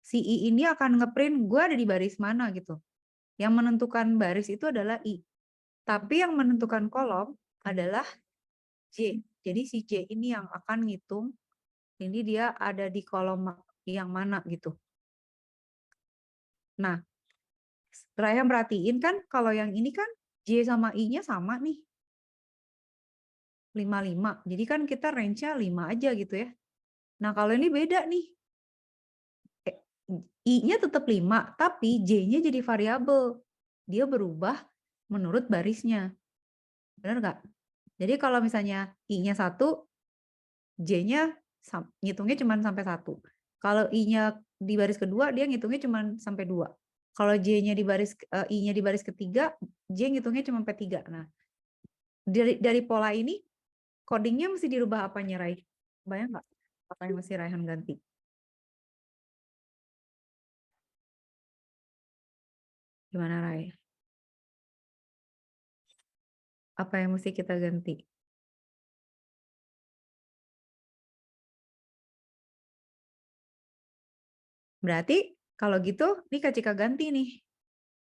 si I ini akan ngeprint gue ada di baris mana gitu. Yang menentukan baris itu adalah I. Tapi yang menentukan kolom adalah J. Jadi si J ini yang akan ngitung ini dia ada di kolom yang mana gitu. Nah, Raya merhatiin kan kalau yang ini kan J sama I-nya sama nih. 55. Jadi kan kita range-nya 5 aja gitu ya. Nah, kalau ini beda nih. I-nya tetap 5, tapi J-nya jadi variabel. Dia berubah menurut barisnya. Benar nggak? Jadi kalau misalnya I-nya 1, J-nya ngitungnya cuma sampai 1. Kalau I-nya di baris kedua, dia ngitungnya cuma sampai 2. Kalau J-nya di baris I-nya di baris ketiga, J ngitungnya cuma sampai 3. Nah, dari pola ini codingnya mesti dirubah apanya, Rai? Bayang nggak? Apa yang mesti Raihan ganti? Gimana, Rai? Apa yang mesti kita ganti? Berarti kalau gitu, ini Kak Cika ganti nih.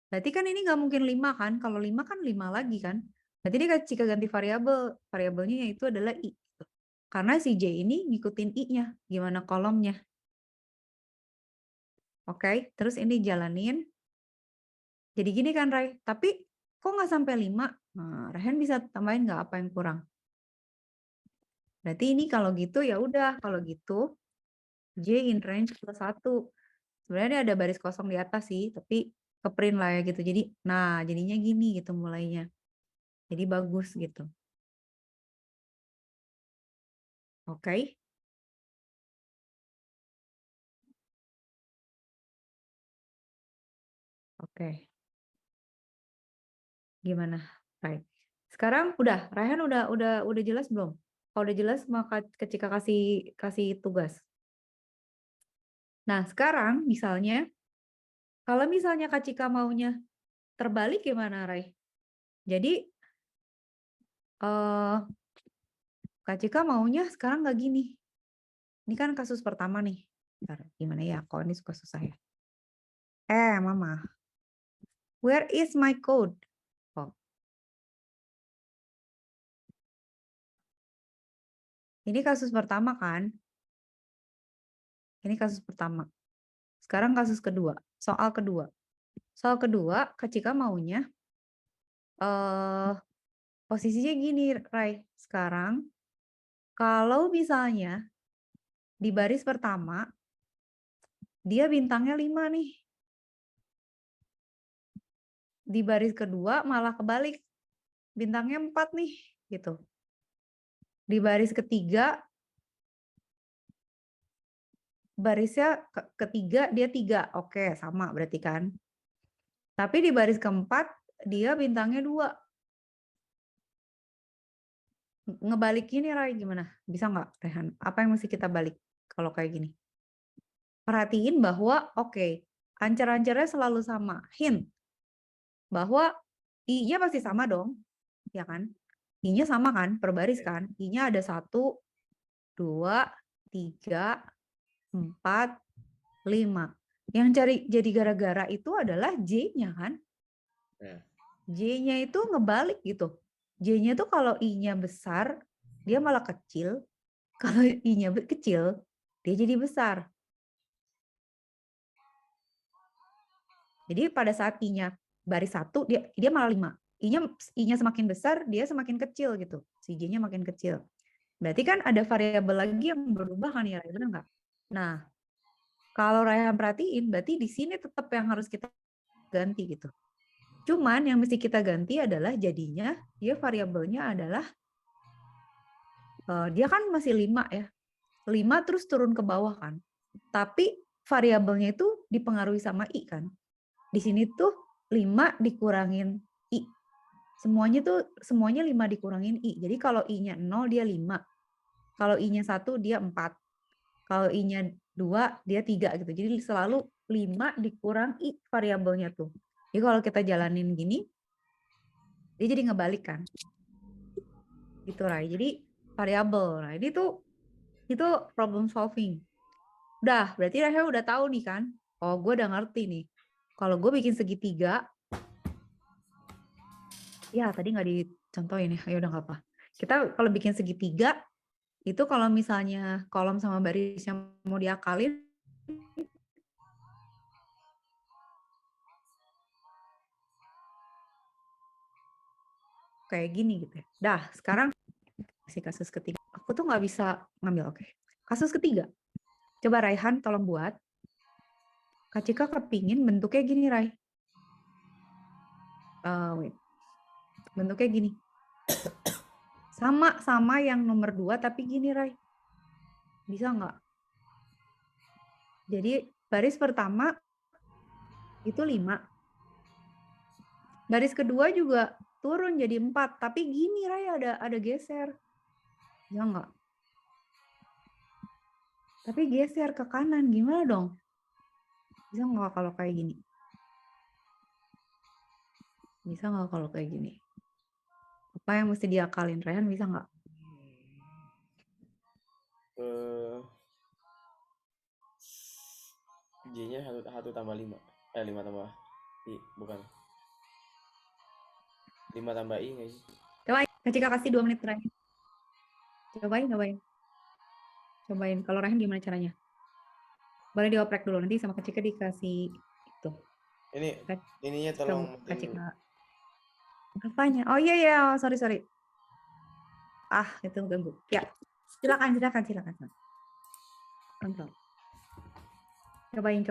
Berarti kan ini nggak mungkin 5 kan? Kalau 5 kan 5 lagi kan? Berarti ini Kak Cika ganti variabel. Variabelnya yaitu adalah I. Karena si J ini ngikutin I-nya. Gimana kolomnya? Oke, terus ini jalanin. Jadi gini kan, Rai. Tapi kok nggak sampai 5? Nah, Raihan bisa tambahin nggak apa yang kurang? Berarti ini kalau gitu ya udah. Kalau gitu J in range plus 1. Sebenarnya ada baris kosong di atas sih, tapi ke print lah ya gitu. Jadi, nah jadinya gini gitu mulainya. Jadi bagus gitu. Oke. Oke, gimana, Rai? Sekarang udah, Raihan udah jelas belum? Kalau udah jelas maka ketika kasih tugas. Nah, sekarang misalnya kalau misalnya Kak Cika maunya terbalik gimana, Rai? Jadi eh Kak Cika maunya sekarang nggak gini. Ini kan kasus pertama nih. Bentar, gimana ya? Kok ini suka susah ya? Mama. Where is my code? Oh, ini kasus pertama kan? Ini kasus pertama. Sekarang kasus kedua. Soal kedua. Soal kedua, Kak Cika maunya posisinya gini, Rai. Sekarang kalau misalnya di baris pertama dia bintangnya 5 nih. Di baris kedua malah kebalik. Bintangnya 4 nih, gitu. Di baris ketiga barisnya ketiga dia 3. Oke, sama berarti kan. Tapi di baris keempat dia bintangnya 2. Ngebalik gini, Rai, gimana? Bisa nggak, Rehan? Apa yang mesti kita balik kalau kayak gini? Perhatiin bahwa oke, ancar-ancarnya selalu sama. Hint bahwa I-nya pasti sama dong, ya kan? I-nya sama kan, per baris kan? I-nya ada 1, 2, 3, 4, 5. Yang jadi gara-gara itu adalah J-nya kan? Ya. J-nya itu ngebalik gitu. J-nya tuh kalau I-nya besar, dia malah kecil. Kalau I-nya kecil, dia jadi besar. Jadi pada saat I-nya baris 1, dia malah 5. I-nya semakin besar, dia semakin kecil gitu. Si J-nya makin kecil. Berarti kan ada variabel lagi yang berubah kan ya, benar nggak? Nah, kalau Raihan perhatiin, berarti di sini tetap yang harus kita ganti gitu. Cuman yang mesti kita ganti adalah jadinya dia variabelnya adalah dia kan masih 5 ya. 5 terus turun ke bawah kan. Tapi variabelnya itu dipengaruhi sama I kan. Di sini tuh 5 dikurangin I. Semuanya 5 dikurangin I. Jadi kalau I-nya 0 dia 5. Kalau I-nya 1 dia 4. Kalau I-nya 2 dia 3 gitu. Jadi selalu 5 dikurang I variabelnya tuh. Jadi kalau kita jalanin gini, dia jadi ngebalik kan. Gitu, Rai. Jadi variabel. Nah, ini tuh itu problem solving. Udah, berarti Rahel udah tahu nih kan? Oh, gue udah ngerti nih. Kalau gue bikin segitiga, ya tadi nggak dicontohin ya, ya udah nggak apa. Kita kalau bikin segitiga, itu kalau misalnya kolom sama baris yang mau diakalin, kayak gini gitu ya. Dah, sekarang si kasus ketiga. Aku tuh nggak bisa ngambil, oke. Kasus ketiga. Coba Raihan tolong buat. Kak Cika kepingin bentuknya gini, Rai. Wait. Bentuknya gini. Sama yang nomor 2, tapi gini, Rai. Bisa nggak? Jadi baris pertama itu 5. Baris kedua juga turun jadi 4. Tapi gini, Rai, ada geser. Bisa nggak? Tapi geser ke kanan. Gimana dong? Bisa nggak kalau kayak gini? Bisa nggak kalau kayak gini? Apa yang mesti diakalin? Raihan bisa nggak? J-nya 1 tambah 5. 5 tambah I, bukan. 5 tambah I nggak sih? Cobain. Kak Cika kasih 2 menit terakhir. Cobain. Cobain. Kalau Raihan gimana caranya? Boleh dioprek dulu. Nanti sama Kak Cika dikasih itu. Ininya tolong Kak matiin dulu. Cika. Apanya? Oh iya. Sorry. Itu ganggu. Ya. Silakan. Kontrol. Cobain.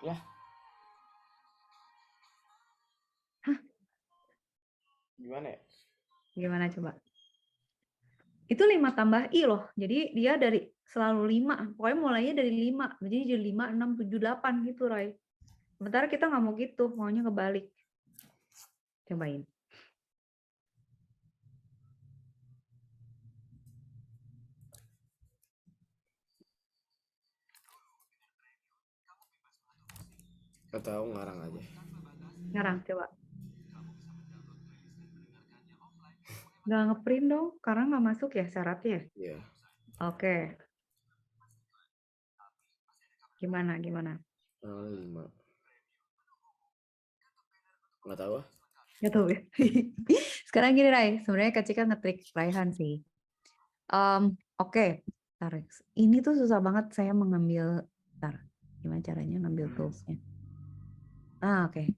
Lah. Hah? Gimana ya? Gimana coba? Itu 5 tambah I loh. Jadi dia dari selalu 5. Pokoknya mulainya dari 5. Jadi jadi 5, 6, 7, 8 gitu, Rai. Sementara kita nggak mau gitu, maunya kebalik. Cobain. Gak tahu, ngarang aja. Ngarang, coba. Nggak ngeprint dong, karena nggak masuk ya syaratnya. Iya. Oke. Gimana? 5. Nggak tahu ah. Gak tahu ya. Sekarang gini, Rai. Sebenarnya Kak Cika ngetrik Raihan sih. Oke. Bentar. Ini tuh susah banget saya mengambil. Bentar. Gimana caranya ngambil toolsnya? Oke.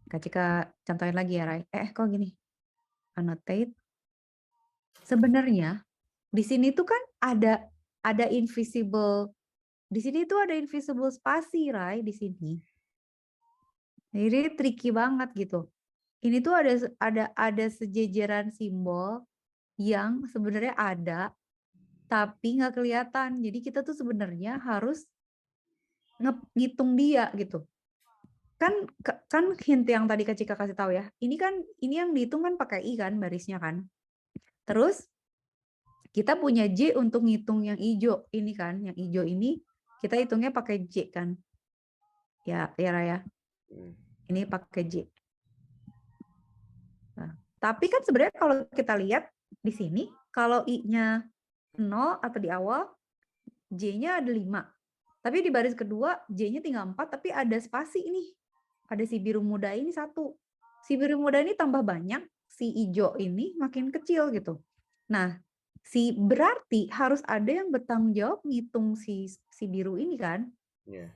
Kak Cika contohin lagi ya, Rai. Kok gini? Annotate. Sebenarnya di sini tuh kan ada invisible. Di sini tuh ada invisible spasi, Rai, di sini. Jadi tricky banget gitu. Ini tuh ada sejejeran simbol yang sebenarnya ada tapi nggak kelihatan. Jadi kita tuh sebenarnya harus ngitung dia gitu. Kan hint yang tadi Kak Cika kasih tahu ya. Ini yang dihitung kan pakai I kan barisnya kan. Terus kita punya J untuk ngitung yang hijau ini kan, yang hijau ini kita hitungnya pakai J kan. Ya Raya. Ini pakai J. Nah, tapi kan sebenarnya kalau kita lihat di sini, kalau I-nya 0 atau di awal, J-nya ada 5. Tapi di baris kedua, J-nya tinggal 4, tapi ada spasi ini. Ada si biru muda ini 1. Si biru muda ini tambah banyak, si hijau ini makin kecil gitu. Nah, berarti harus ada yang bertanggung jawab ngitung si biru ini kan. Iya.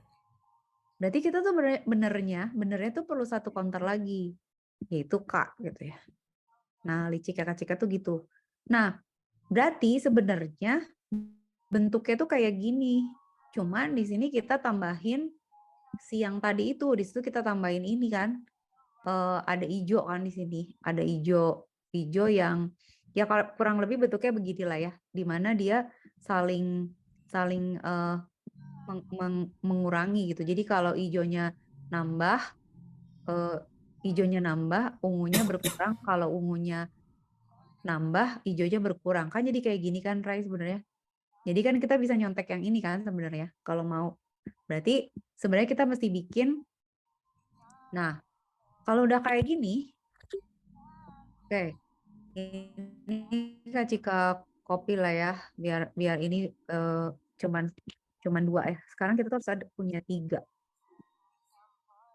Berarti kita tuh benernya tuh perlu 1 counter lagi, yaitu K gitu ya. Nah, licik Kak Cika tuh gitu. Nah, berarti sebenarnya bentuknya tuh kayak gini. Cuman di sini kita tambahin si yang tadi itu, di situ kita tambahin ini kan. Ada hijau kan di sini. Ada hijau yang ya kurang lebih bentuknya beginilah ya. Di mana dia saling mengurangi gitu. Jadi kalau hijaunya nambah, ungunya berkurang. Kalau ungunya nambah, hijaunya berkurang. Kan jadi kayak gini kan, Rai, sebenarnya. Jadi kan kita bisa nyontek yang ini kan sebenarnya, kalau mau. Berarti sebenarnya kita mesti bikin. Nah, kalau udah kayak gini, oke. Ini Kak Cika copy lah ya, biar ini cuman 2 ya. Sekarang kita tuh harus punya 3.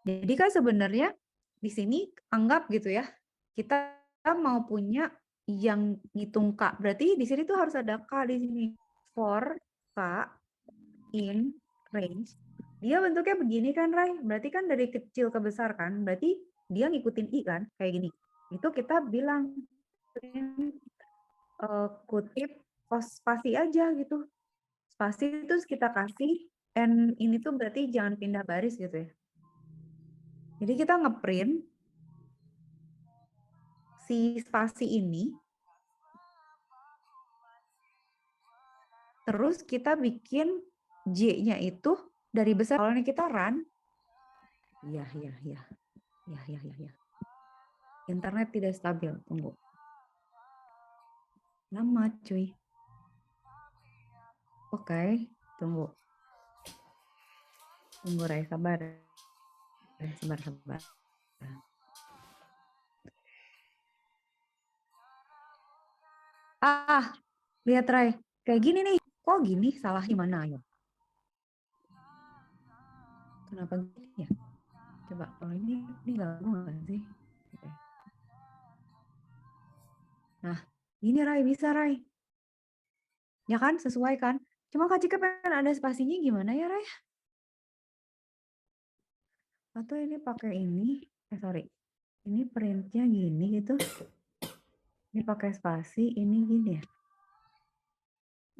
Jadi kan sebenarnya di sini anggap gitu ya, kita mau punya yang ngitung K. Berarti di sini tuh harus ada K di sini. For K in range. Dia bentuknya begini kan, Rai? Berarti kan dari kecil ke besar kan? Berarti dia ngikutin I kan? Kayak gini. Itu kita bilang kutip spasi aja gitu. Spasi itu kita kasih and ini tuh berarti jangan pindah baris gitu ya. Jadi kita ngeprint si spasi ini, terus kita bikin J-nya itu dari besar. Kalau kita run, ya. Internet tidak stabil, tunggu. Lama cuy. Oke, tunggu. Tunggu Ray, sabar. Sabar. Lihat Ray. Kayak gini nih. Kok gini? Salahnya mana ya? Kenapa gini ya? Coba, kalau ini gabung nggak sih? Oke. Nah, ini Ray, bisa Ray. Ya kan, sesuai kan? Cuma Kak Cika pengen ada spasinya gimana ya Ray? Atau ini pakai ini, sorry. Ini printnya gini gitu. Ini pakai spasi, ini gini ya.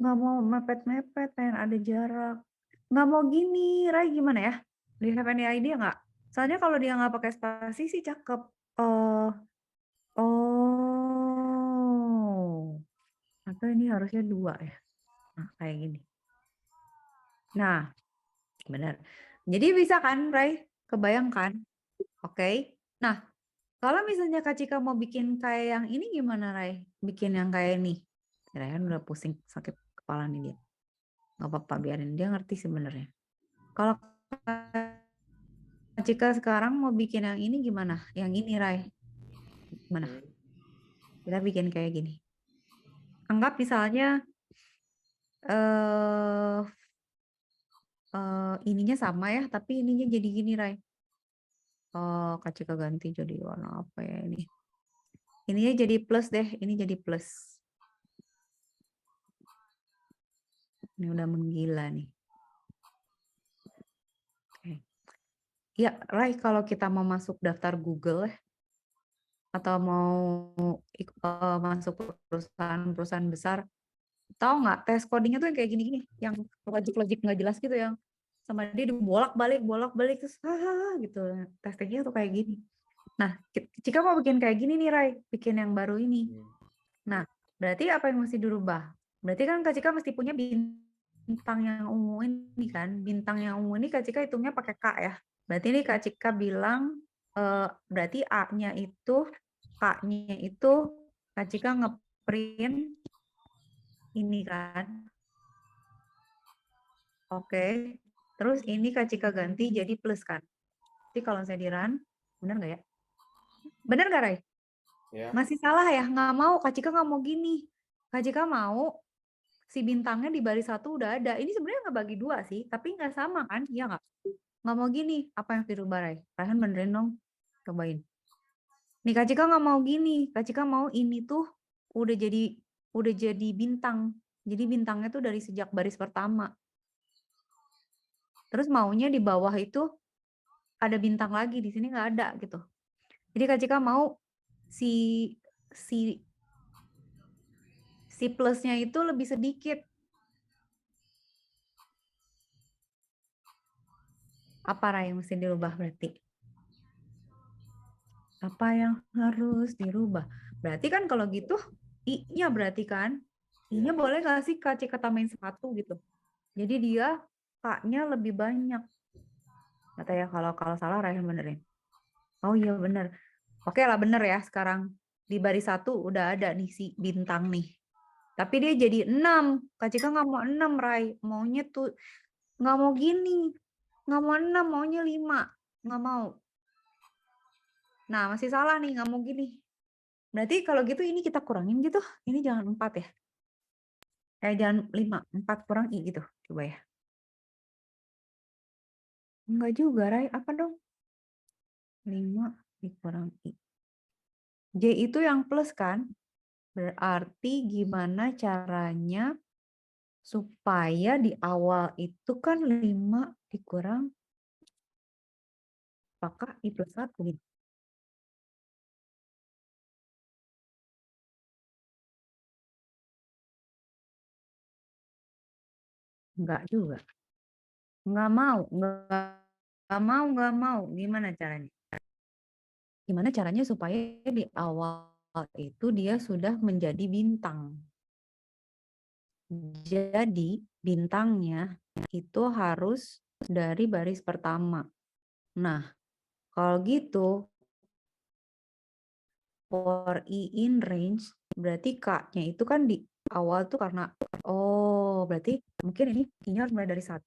Nggak mau mepet-mepet, pengen ada jarak. Nggak mau gini, Rai gimana ya? Do you have any idea nggak? Soalnya kalau dia nggak pakai spasi sih cakep. Atau ini harusnya 2 ya? Nah, kayak gini. Nah, benar. Jadi bisa kan, Ray? Kebayangkan? Oke. Nah, kalau misalnya Kak Cika mau bikin kayak yang ini gimana, Ray? Bikin yang kayak ini. Rayhan udah pusing, sakit kepala nih dia. Nggak apa-apa, biarin dia ngerti sebenarnya. Kalau Kak Cika sekarang mau bikin yang ini gimana? Yang ini, Ray. Gimana? Hmm. Kita bikin kayak gini. Anggap misalnya eh ininya sama ya, tapi ininya jadi gini, Ray. Oh, Kak Cika ganti jadi warna apa ya ini? Ininya jadi plus deh, ini jadi plus. Ini udah menggila nih. Oke. Ya, Ray, kalau kita mau masuk daftar Google ya, atau mau masuk perusahaan-perusahaan besar, tahu nggak tes codingnya tuh yang kayak gini-gini, yang logik-logik nggak jelas gitu, yang sama dia dibolak-balik terus gitu. Testingnya tuh kayak gini. Nah, jika mau bikin kayak gini nih, Ray, bikin yang baru ini. Nah, berarti apa yang mesti dirubah? Berarti kan Kak Cika mesti punya bintang yang ungu ini kan. Bintang yang ungu ini Kak Cika hitungnya pakai K ya. Berarti ini Kak Cika bilang berarti A-nya itu, K-nya itu Kak Cika ngeprint ini kan. Oke. Terus ini Kak Cika ganti jadi plus kan. Jadi kalau saya di run, benar nggak ya? Benar nggak, Ray? Ya. Masih salah ya? Nggak mau, Kak Cika nggak mau gini. Kak Cika mau si bintangnya di baris 1 udah ada. Ini sebenarnya nggak bagi 2 sih, tapi nggak sama kan? Iya nggak? Nggak mau gini. Apa yang dirubah, Ray? Rayhan benerin dong. Cobain. Nih Kak Cika nggak mau gini. Kak Cika mau ini tuh udah jadi bintang. Jadi bintangnya tuh dari sejak baris pertama. Terus maunya di bawah itu ada bintang lagi, di sini nggak ada gitu. Jadi Kak Cika mau si plusnya itu lebih sedikit. Apa Ray yang mesti dirubah berarti? Apa yang harus dirubah? Berarti kan kalau gitu I-nya berarti kan? I-nya boleh nggak sih Kak Cika tambahin 1 gitu? Jadi dia K-nya lebih banyak. Kata ya kalau salah Rayhan benerin. Oh iya bener. Oke lah bener ya sekarang. Di baris 1 udah ada nih si bintang nih. Tapi dia jadi 6. Kak Cika nggak mau 6, Ray. Maunya tuh nggak mau gini. Nggak mau 6, maunya 5. Nggak mau. Nah masih salah nih, nggak mau gini. Berarti kalau gitu ini kita kurangin gitu. Ini jangan 4 ya. Jangan 5. 4 kurang I gitu. Coba ya. Enggak juga, Ray. Apa dong? 5 dikurang I. J itu yang plus kan? Berarti gimana caranya supaya di awal itu kan 5 dikurang apakah I plus 1 gitu. Enggak juga. Enggak mau. Enggak mau. Gimana caranya? Gimana caranya supaya di awal itu dia sudah menjadi bintang. Jadi bintangnya itu harus dari baris pertama. Nah, kalau gitu for I in range berarti K-nya itu kan di awal tuh karena berarti mungkin ini I-nya harus mulai dari 1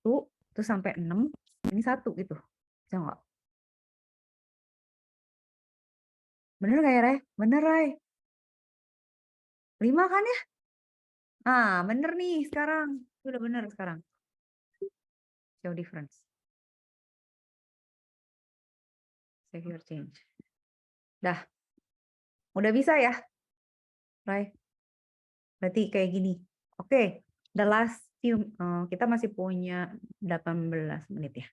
terus sampai 6, ini 1 gitu. Bisa nggak? Bener nggak ya, Ray? Bener, Ray. 5 kan ya? Ah, bener nih sekarang. Udah bener sekarang. Show difference. Save your change. Dah. Udah bisa ya, Ray? Berarti kayak gini. Oke, the last few, kita masih punya 18 menit ya.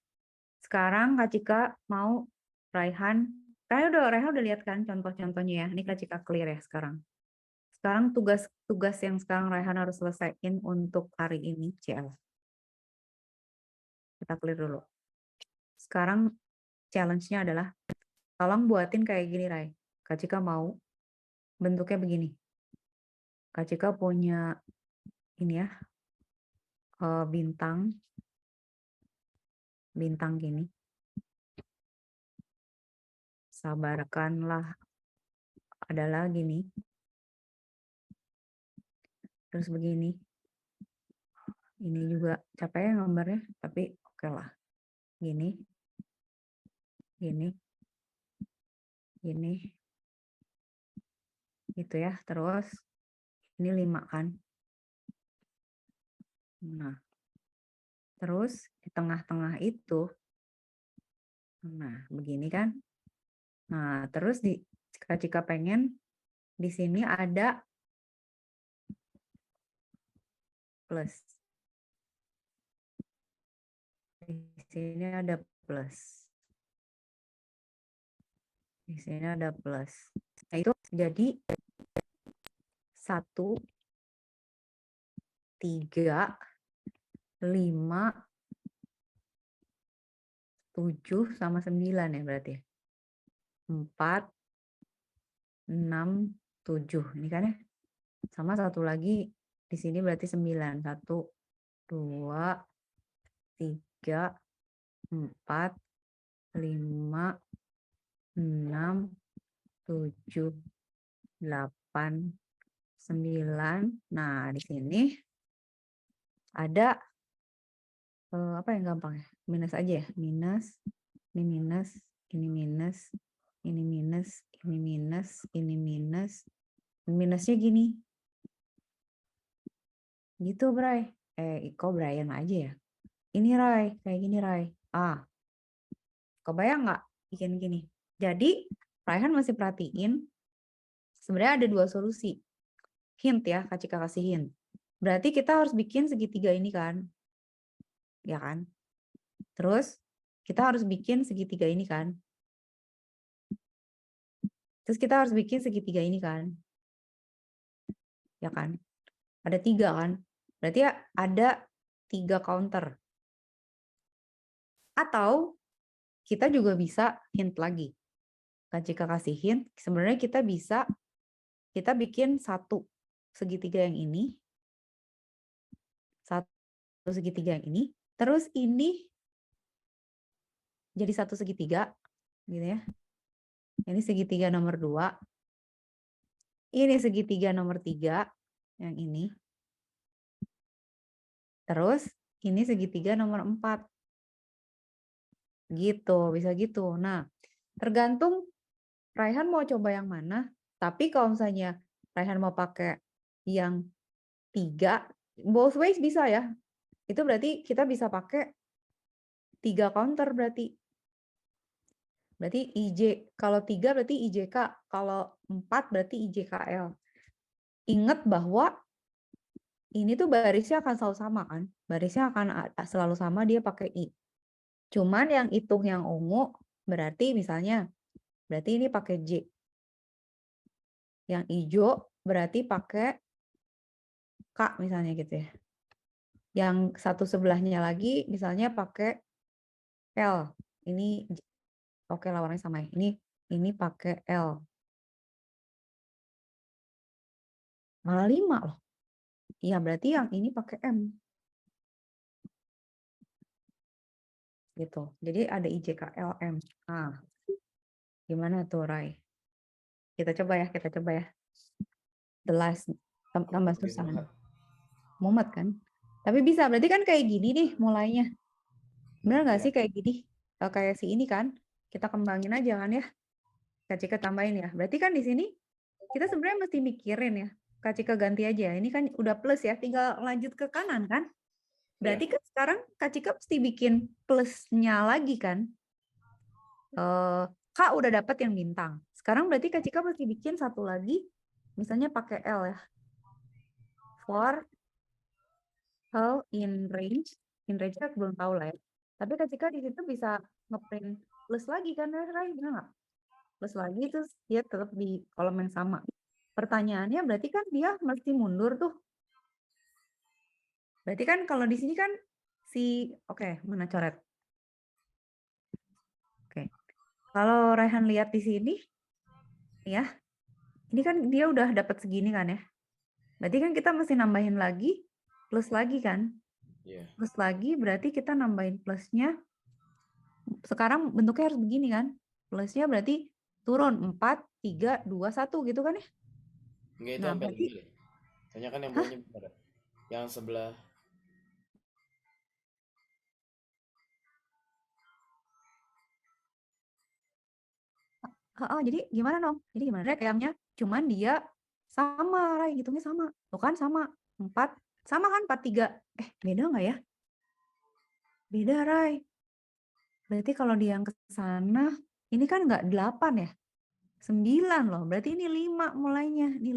Sekarang Kak Cika mau Raihan, Raihan udah lihat kan contoh-contohnya ya. Ini Kak Cika clear ya sekarang. Sekarang tugas yang sekarang Raihan harus selesaiin untuk hari ini, CL. Kita clear dulu. Sekarang challenge-nya adalah tolong buatin kayak gini, Rai. Kak Cika mau bentuknya begini. Kak Cika punya ini ya, bintang gini. Sabarkanlah adalah gini. Terus begini. Ini juga capek ya gambarnya, tapi oke lah. Gini. Gini. Gini. Gitu ya. Terus ini 5 kan. Nah, terus di tengah-tengah itu, nah begini kan. Nah, terus jika pengen di sini ada plus. Di sini ada plus. Di sini ada plus. Nah, itu jadi 1, 3, 5, 7 sama 9 ya berarti. 4, 6, 7. Ini kan ya. Sama satu lagi di sini berarti 9. 1, 2, 3, 4, 5, 6, 7, 8, 9. Nah, di sini ada apa yang gampang ya? Minus aja ya. Minus, ini minus, ini minus, ini minus, ini minus, ini minus. Minusnya gini. Gitu, Bray. Kok Brian aja ya? Ini, Ray. Kayak gini, Ray. Kebayang nggak bikin gini? Jadi, Raihan masih perhatiin. Sebenarnya ada 2 solusi. Hint ya, Kak Cika kasih hint. Berarti kita harus bikin segitiga ini kan? Ya kan? Terus, kita harus bikin segitiga ini kan? Terus kita harus bikin segitiga ini kan? Ya kan? Ada 3 kan? Berarti ya ada 3 counter. Atau kita juga bisa hint lagi. Kak Cika kasih hint, sebenarnya kita bikin 1 segitiga yang ini, 1 segitiga yang ini, terus ini jadi 1 segitiga, gitu ya. Ini segitiga nomor 2. Ini segitiga nomor 3, yang ini. Terus ini segitiga nomor 4. Gitu, bisa gitu. Nah, tergantung Raihan mau coba yang mana, tapi kalau misalnya Raihan mau pakai yang 3, both ways bisa ya. Itu berarti kita bisa pakai 3 counter berarti. Berarti kalau 3 berarti IJK, kalau 4 berarti IJKL. Ingat bahwa ini tuh barisnya akan selalu sama kan? Barisnya akan selalu sama, dia pakai I. Cuman yang hitung yang ungu berarti misalnya, berarti ini pakai J. Yang hijau berarti pakai K misalnya gitu ya. Yang satu sebelahnya lagi misalnya pakai L. Ini oke lah warnanya sama ya. Ini pakai L. Malah 5 loh. Iya berarti yang ini pakai M. Gitu. Jadi ada IJKLM. Nah, gimana tuh Rai? Kita coba ya. The last tambah susah. Mumet kan? Tapi bisa, berarti kan kayak gini nih mulainya. Bener nggak Iya. sih kayak gini? Kayak si ini kan? Kita kembangin aja kan ya? Kak Cika tambahin ya. Berarti kan di sini kita sebenarnya mesti mikirin ya. Kak Cika ganti aja. Ini kan udah plus ya, tinggal lanjut ke kanan kan? Berarti kan sekarang Kak Cika mesti bikin plusnya lagi kan? Kak udah dapat yang bintang. Sekarang berarti Kak Cika mesti bikin satu lagi, misalnya pakai L ya. For L in range. In range kan belum tahu lah ya. Tapi Kak Cika di situ bisa ngeprint plus lagi kan, Rai? Benar nggak? Plus lagi terus dia tetap di kolom yang sama. Pertanyaannya berarti kan dia mesti mundur tuh. Berarti kan kalau di sini kan oke, mana coret? Oke. Kalau Raihan lihat di sini ya. Ini kan dia udah dapat segini kan ya. Berarti kan kita mesti nambahin lagi, plus lagi kan? Iya. Plus lagi berarti kita nambahin plusnya. Sekarang bentuknya harus begini kan? Plusnya berarti turun 4, 3, 2, 1 gitu kan ya? Enggak, itu Nah, sampai berarti 5 deh. Soalnya kan yang hah? bawahnya benar. Yang sebelah Jadi gimana dong? Jadi gimana? Kayaknya cuman dia sama, Ray, hitungnya sama. Tuh kan sama. 4, sama kan 4, 3. Beda nggak ya? Beda, Ray. Berarti kalau dia yang ke sana, ini kan nggak 8 ya? 9 loh. Berarti ini 5 mulainya. Ini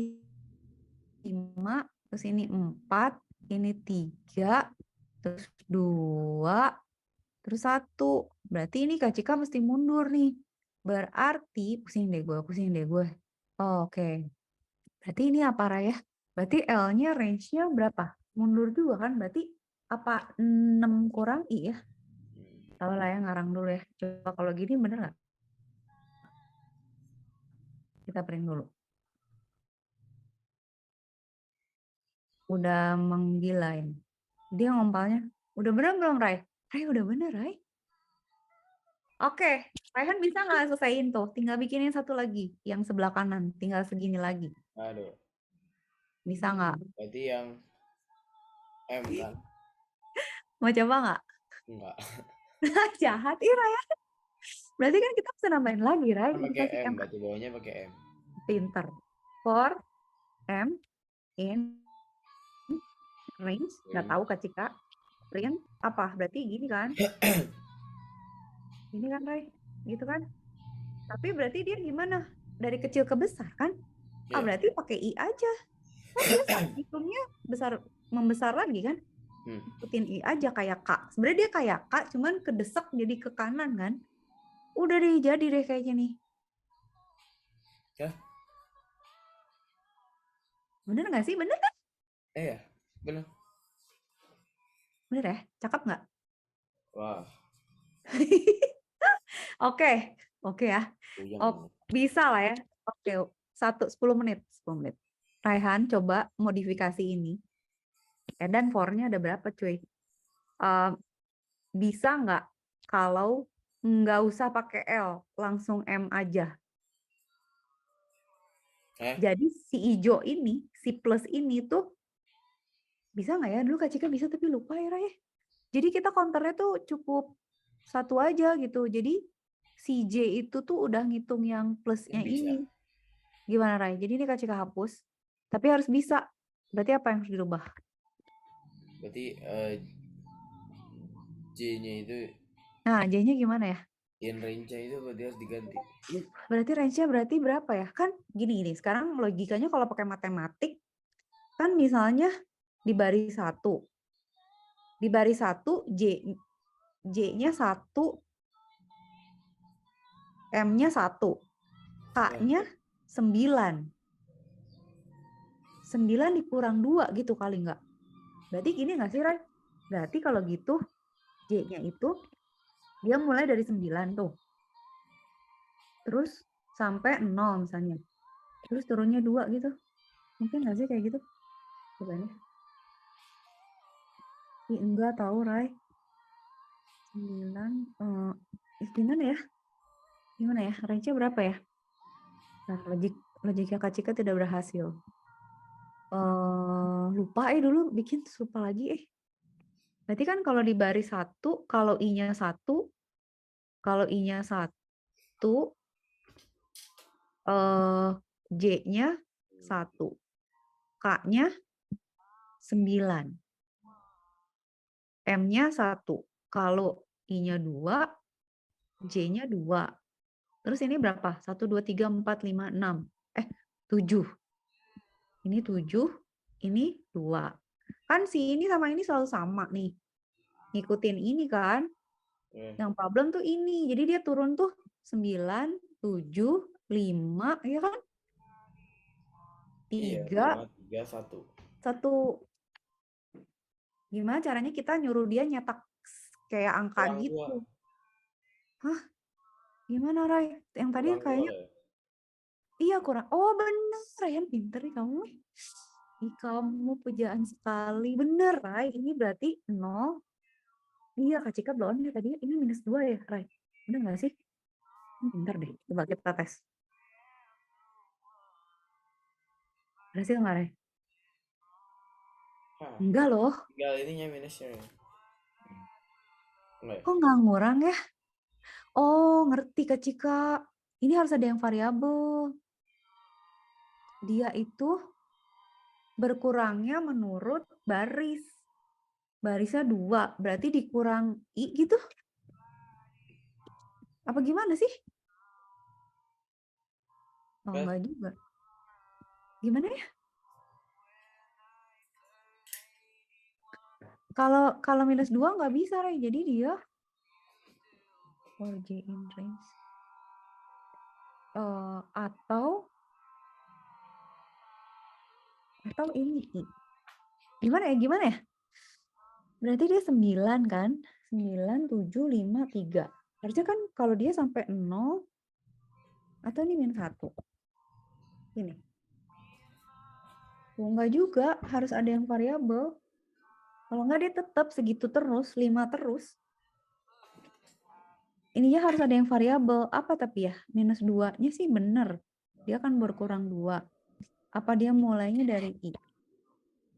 5, terus ini 4, ini 3, terus 2, terus 1. Berarti ini Kak Cika mesti mundur nih. Berarti, pusing deh gue. Oh, oke. Berarti ini apa, Raya? Berarti L-nya range-nya berapa? Mundur juga kan? Berarti apa 6 kurang I ya? Tahu lah ya, ngarang dulu ya. Coba kalau gini bener nggak? Kita print dulu. Udah menggilain. Dia ngompalnya. Udah bener belum, Ray? Ray, udah bener, Ray. Oke, Raihan bisa nggak selesaiin tuh? Tinggal bikinin satu lagi. Yang sebelah kanan. Tinggal segini lagi. aduh. Bisa nggak? Berarti yang M kan? Mau coba nggak? Enggak. Jahat, ih Raihan. Berarti kan kita bisa nambahin lagi, Ray. Kan pakai Dikasih M, M. berarti bawahnya pakai M. Pinter. For M in range, nggak tahu Kak Cika. Print apa? Berarti gini kan? Ini kan, Ray? Gitu kan? Tapi berarti dia gimana? Dari kecil ke besar kan? Iya. Berarti pakai I aja. Kan biasa hitungnya besar membesar lagi kan? Ikutin I aja kayak K. Sebenarnya dia kayak K, cuman kedesak jadi ke kanan kan? Udah deh, jadi deh kayaknya nih. Ya. Bener nggak sih? Bener kan? Ya, benar. Bener ya? Cakep nggak? Wah. Oke ya. Puyeng. Oh, bisa lah ya. Oke, 10 menit. Raihan coba modifikasi ini. Dan for-nya ada berapa cuy? Bisa nggak kalau nggak usah pakai L, langsung M aja. Jadi si hijau ini, si plus ini tuh bisa nggak ya? Dulu Kak Cika bisa tapi lupa ya Ray. Jadi kita counternya tuh cukup satu aja gitu. Jadi si J itu tuh udah ngitung yang plusnya ini. Gimana Ray? Jadi ini Kak Cika hapus. Tapi harus bisa. Berarti apa yang harus dirubah? Berarti J-nya itu. Nah, J-nya gimana ya? Yang range-nya itu berarti harus diganti. Berarti range-nya berarti berapa ya? Kan gini. Sekarang logikanya kalau pakai matematik, kan misalnya di baris 1. Di baris 1, J-nya 1, M-nya 1, K-nya 9. 9 dikurang 2 gitu kali nggak? Berarti gini nggak sih, Ray? Berarti kalau gitu, J-nya itu, dia mulai dari 9 tuh. Terus sampai 0 misalnya. Terus turunnya 2 gitu. Mungkin nggak sih kayak gitu? Coba nih. Enggak tahu, Ray. 9, gimana ya? Gimana ya? Range-nya berapa ya? Nah, logika Kak Cika tidak berhasil. Lupa dulu bikin lupa lagi Berarti kan kalau di baris 1, kalau I-nya 1, J-nya 1, K-nya 9, M-nya 1. Kalau I-nya 2, J-nya 2. Terus ini berapa? 1, 2, 3, 4, 5, 6. 7. Ini 7, ini 2. Kan si ini sama ini selalu sama nih. Ngikutin ini kan. Yang problem tuh ini. Jadi dia turun tuh 9, 7, 5, ya kan? 3, 1. Gimana caranya kita nyuruh dia nyetak kayak angka gitu? Hah? Gimana, Ray? Yang tadi kayaknya iya kurang. Oh, bener. Ryan pinter nih kamu. Ih, kamu pujaan sekali. Bener, Rai. Ini berarti 0. Iya, Kak Cika belum ya tadi. Ini -2 ya, Rai? Udah nggak sih? Bentar deh. Coba kita tes. Berhasil nggak, Rai? Hah, Enggak loh. tinggal ininya minusnya. Enggak ya? Kok nggak ngurang ya? Oh, ngerti Kak Cika. Ini harus ada yang variabel. Dia itu berkurangnya menurut baris. Barisnya 2. Berarti dikurang I gitu? Apa gimana sih? Oh, Kan? enggak juga. Gimana ya? Kalau -2 nggak bisa, Ray. Jadi dia 4J in range. Atau ini I. Gimana ya? Berarti dia 9 kan? 9, 7, 5, 3. Harusnya kan kalau dia sampai 0 atau ini -1. Ini. Oh, enggak juga, harus ada yang variabel. Kalau enggak dia tetap segitu terus, 5 terus. Ininya harus ada yang variabel. Apa tapi ya? -2-nya sih bener. Dia akan berkurang 2. Apa dia mulainya dari I?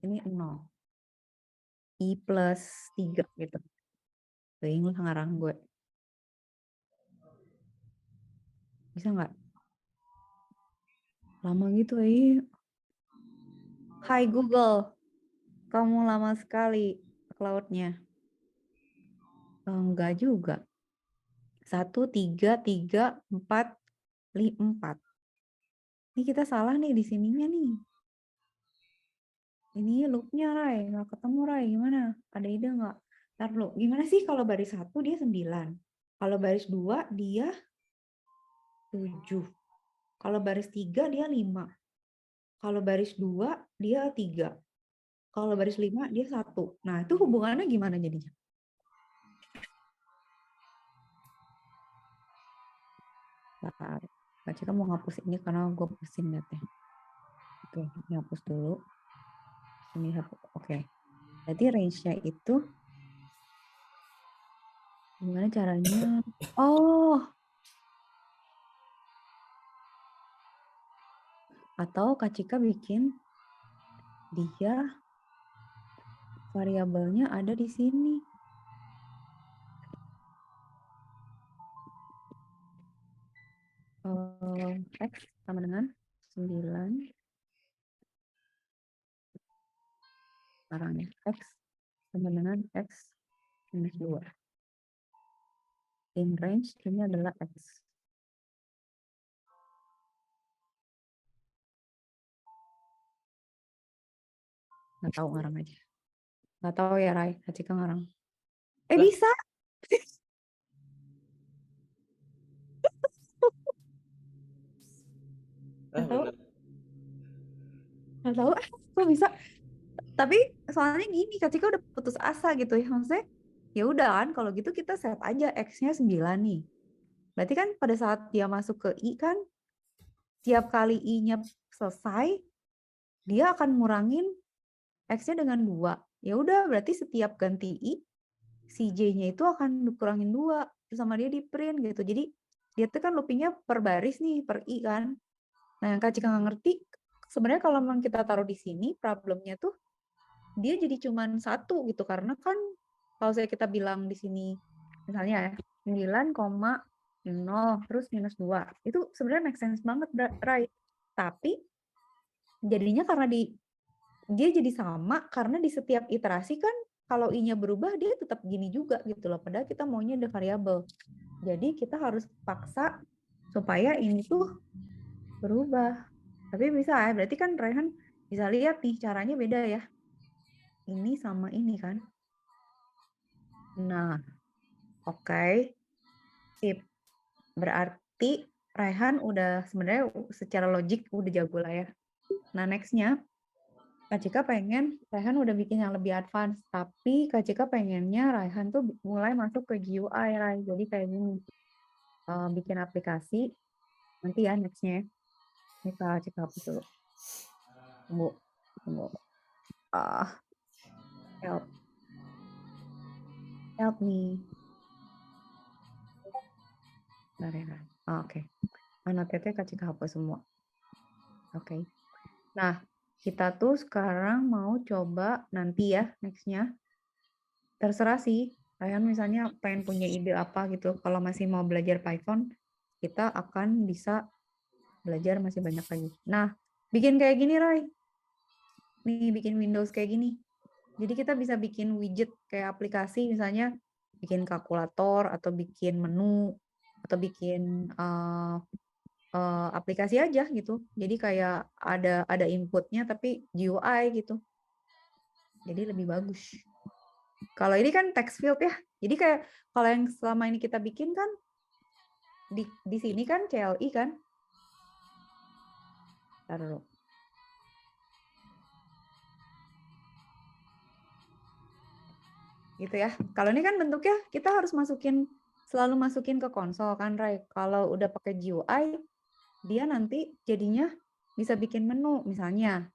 Ini 0. I plus 3 gitu. Bingung ngarang gue. Bisa nggak? Lama gitu, Hai Google, kamu lama sekali upload-nya. Enggak juga. 1, 3, 3, 4, 4. Ini kita salah nih di sininya nih. Ini loop-nya, Rai. Nggak ketemu, Rai. Gimana? Ada ide nggak? Ntar dulu. Gimana sih kalau baris 1 dia 9? Kalau baris 2 dia 7. Kalau baris 3 dia 5. Kalau baris 2 dia 3. Kalau baris 5 dia 1. Nah, itu hubungannya gimana jadinya? Bentar. Baca kamu ngapus ini karena gue pusing liatnya. Oke, ini hapus dulu. Ini hapus. Oke. Jadi range-nya itu gimana caranya? Oh, atau Kak Cika bikin dia variabelnya ada di sini. X sama dengan 9. Sekarang ya, X sama dengan X minus 2. In range ini adalah X. Nggak tahu ngarang aja. Nggak tahu ya, Rai. Kak Cika ngarang. Lah. Bisa. Nggak tahu. Bener. Nggak tahu. Kok bisa? Tapi soalnya gini, Kak Cika udah putus asa gitu ya. Maksudnya, ya udah kan, kalau gitu kita set aja X-nya 9 nih. Berarti kan pada saat dia masuk ke I kan, tiap kali I-nya selesai, dia akan ngurangin X-nya dengan 2. Ya udah, berarti setiap ganti I, si J-nya itu akan dikurangin 2. Terus sama dia di print gitu. Jadi, dia tuh kan loopingnya per baris nih, per I kan. Nah, yang Kak Cika nggak ngerti, sebenarnya kalau memang kita taruh di sini, problemnya tuh dia jadi cuman 1 gitu. Karena kan kalau saya kita bilang di sini, misalnya ya, 9,0 terus -2. Itu sebenarnya make sense banget, Rai. Tapi jadinya karena dia jadi sama karena di setiap iterasi kan kalau I-nya berubah dia tetap gini juga gitu loh. Padahal kita maunya ada variabel. Jadi kita harus paksa supaya ini tuh berubah. Tapi bisa ya, berarti kan Rehan bisa lihat nih caranya beda ya. Ini sama ini kan. Nah, oke. Sip. Berarti Rehan udah sebenarnya secara logik udah jago lah ya. Nah, next-nya Kak Cika pengen Rehan udah bikin yang lebih advance, tapi Kak Cika pengennya Rehan tuh mulai masuk ke GUI, Rai. Jadi kayak gini, bikin aplikasi, nanti ya next-nya. Ini Kak Cika hapus dulu. Tunggu. Tunggu. Help. Help me. Bentar ya, Ray. Oke. Anak teteh kasih hapus semua. Oke. Nah, kita tuh sekarang mau coba nanti ya, nextnya. Terserah sih. Rayhan misalnya pengen punya ide apa gitu. Kalau masih mau belajar Python, kita akan bisa belajar masih banyak lagi. Nah, bikin kayak gini, Ray. Nih, bikin Windows kayak gini. Jadi kita bisa bikin widget kayak aplikasi, misalnya bikin kalkulator, atau bikin menu, atau bikin aplikasi aja gitu. Jadi kayak ada inputnya tapi GUI gitu. Jadi lebih bagus. Kalau ini kan text field ya. Jadi kayak kalau yang selama ini kita bikin kan di sini kan CLI kan. Taruh. Gitu ya. Kalau ini kan bentuknya kita harus selalu masukin ke konsol kan, Ray. Kalau udah pakai GUI, dia nanti jadinya bisa bikin menu misalnya.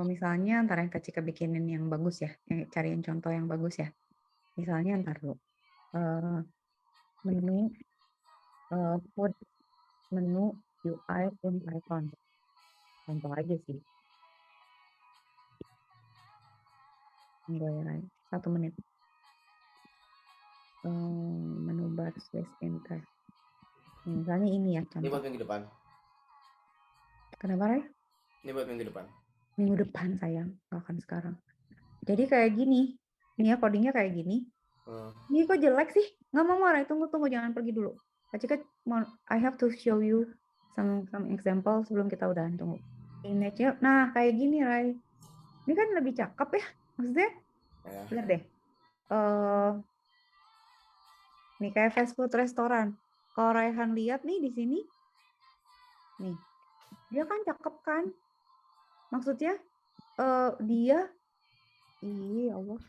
Misalnya ntar yang Kak bikinin yang bagus ya, cariin contoh yang bagus ya. Misalnya ntar lu menu food menu UI in Python. Contoh aja sih. Enggak ya, 1 menit. Menu bar slash enter. Misalnya ini ya Ini contoh. buat minggu depan. Kenapa, Ray? Ini buat minggu depan. Minggu depan sayang, nggak akan sekarang. Jadi kayak gini. Ini ya codingnya kayak gini. Ini kok jelek sih? Nggak mau marah, tunggu jangan pergi dulu. Kak Cika, I have to show you some example sebelum kita udahan, tunggu. Image-nya, nah kayak gini, Ray. Ini kan lebih cakep ya, maksudnya. Ya. Lihat deh. Nih kayak fast food restoran. Kalau Rayhan lihat nih di sini, nih, dia kan cakep kan? Maksudnya dia, iya Allah.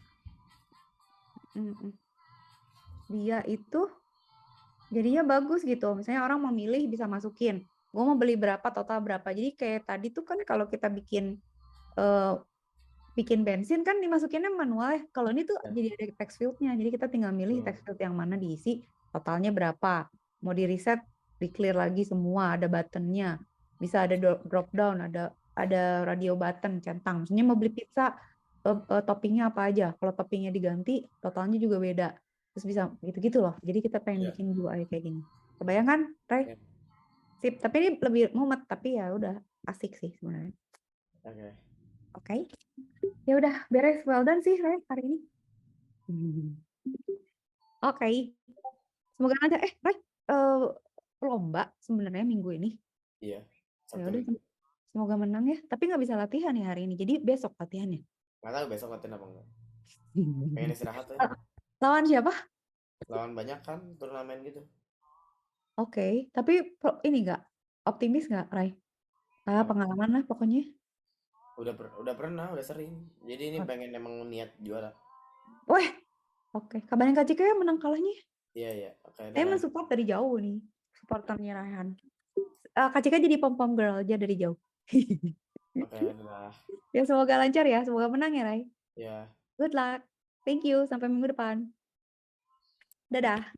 Dia itu jadinya bagus gitu. Misalnya orang mau milih bisa masukin. Gue mau beli berapa, total berapa. Jadi kayak tadi tuh kan kalau kita bikin bensin kan dimasukinnya manual ya. Kalau ini tuh jadi ada text field-nya. Jadi kita tinggal milih text field yang mana diisi, totalnya berapa. Mau di reset, di clear lagi semua, ada button-nya. Bisa ada drop down, ada radio button, centang. Maksudnya mau beli pizza, toppingnya apa aja. Kalau toppingnya diganti, totalnya juga beda. Terus bisa gitu-gitu loh. Jadi kita pengen bikin UI kayak gini. Kebayang kan, Ray? Sip. Tapi ini lebih mumet, tapi ya udah asik sih sebenarnya. Oke. Ya udah beres, well done sih Ray hari ini. Oke. Semoga lancar. Ray, lomba sebenarnya minggu ini. Iya. Ya udah, semoga menang ya. Tapi nggak bisa latihan ya hari ini. Jadi besok latihannya. Nggak tahu besok latihan apa enggak. Pengen istirahat ya. Lawan siapa? Lawan banyak kan turnamen gitu. Oke. Tapi ini nggak optimis nggak, Ray? Pengalaman lah pokoknya. Udah pernah, udah sering. Jadi ini pengen emang niat juara. Weh, oke. Kabarin Kak Cika ya menang kalahnya. Iya. Oke. Emang support dari jauh nih, supporternya Rayhan. Kak Cika jadi pom-pom girl aja dari jauh. Oke, udah. Ya semoga lancar ya, semoga menang ya Ray. Ya. Good luck. Thank you, sampai minggu depan. Dadah.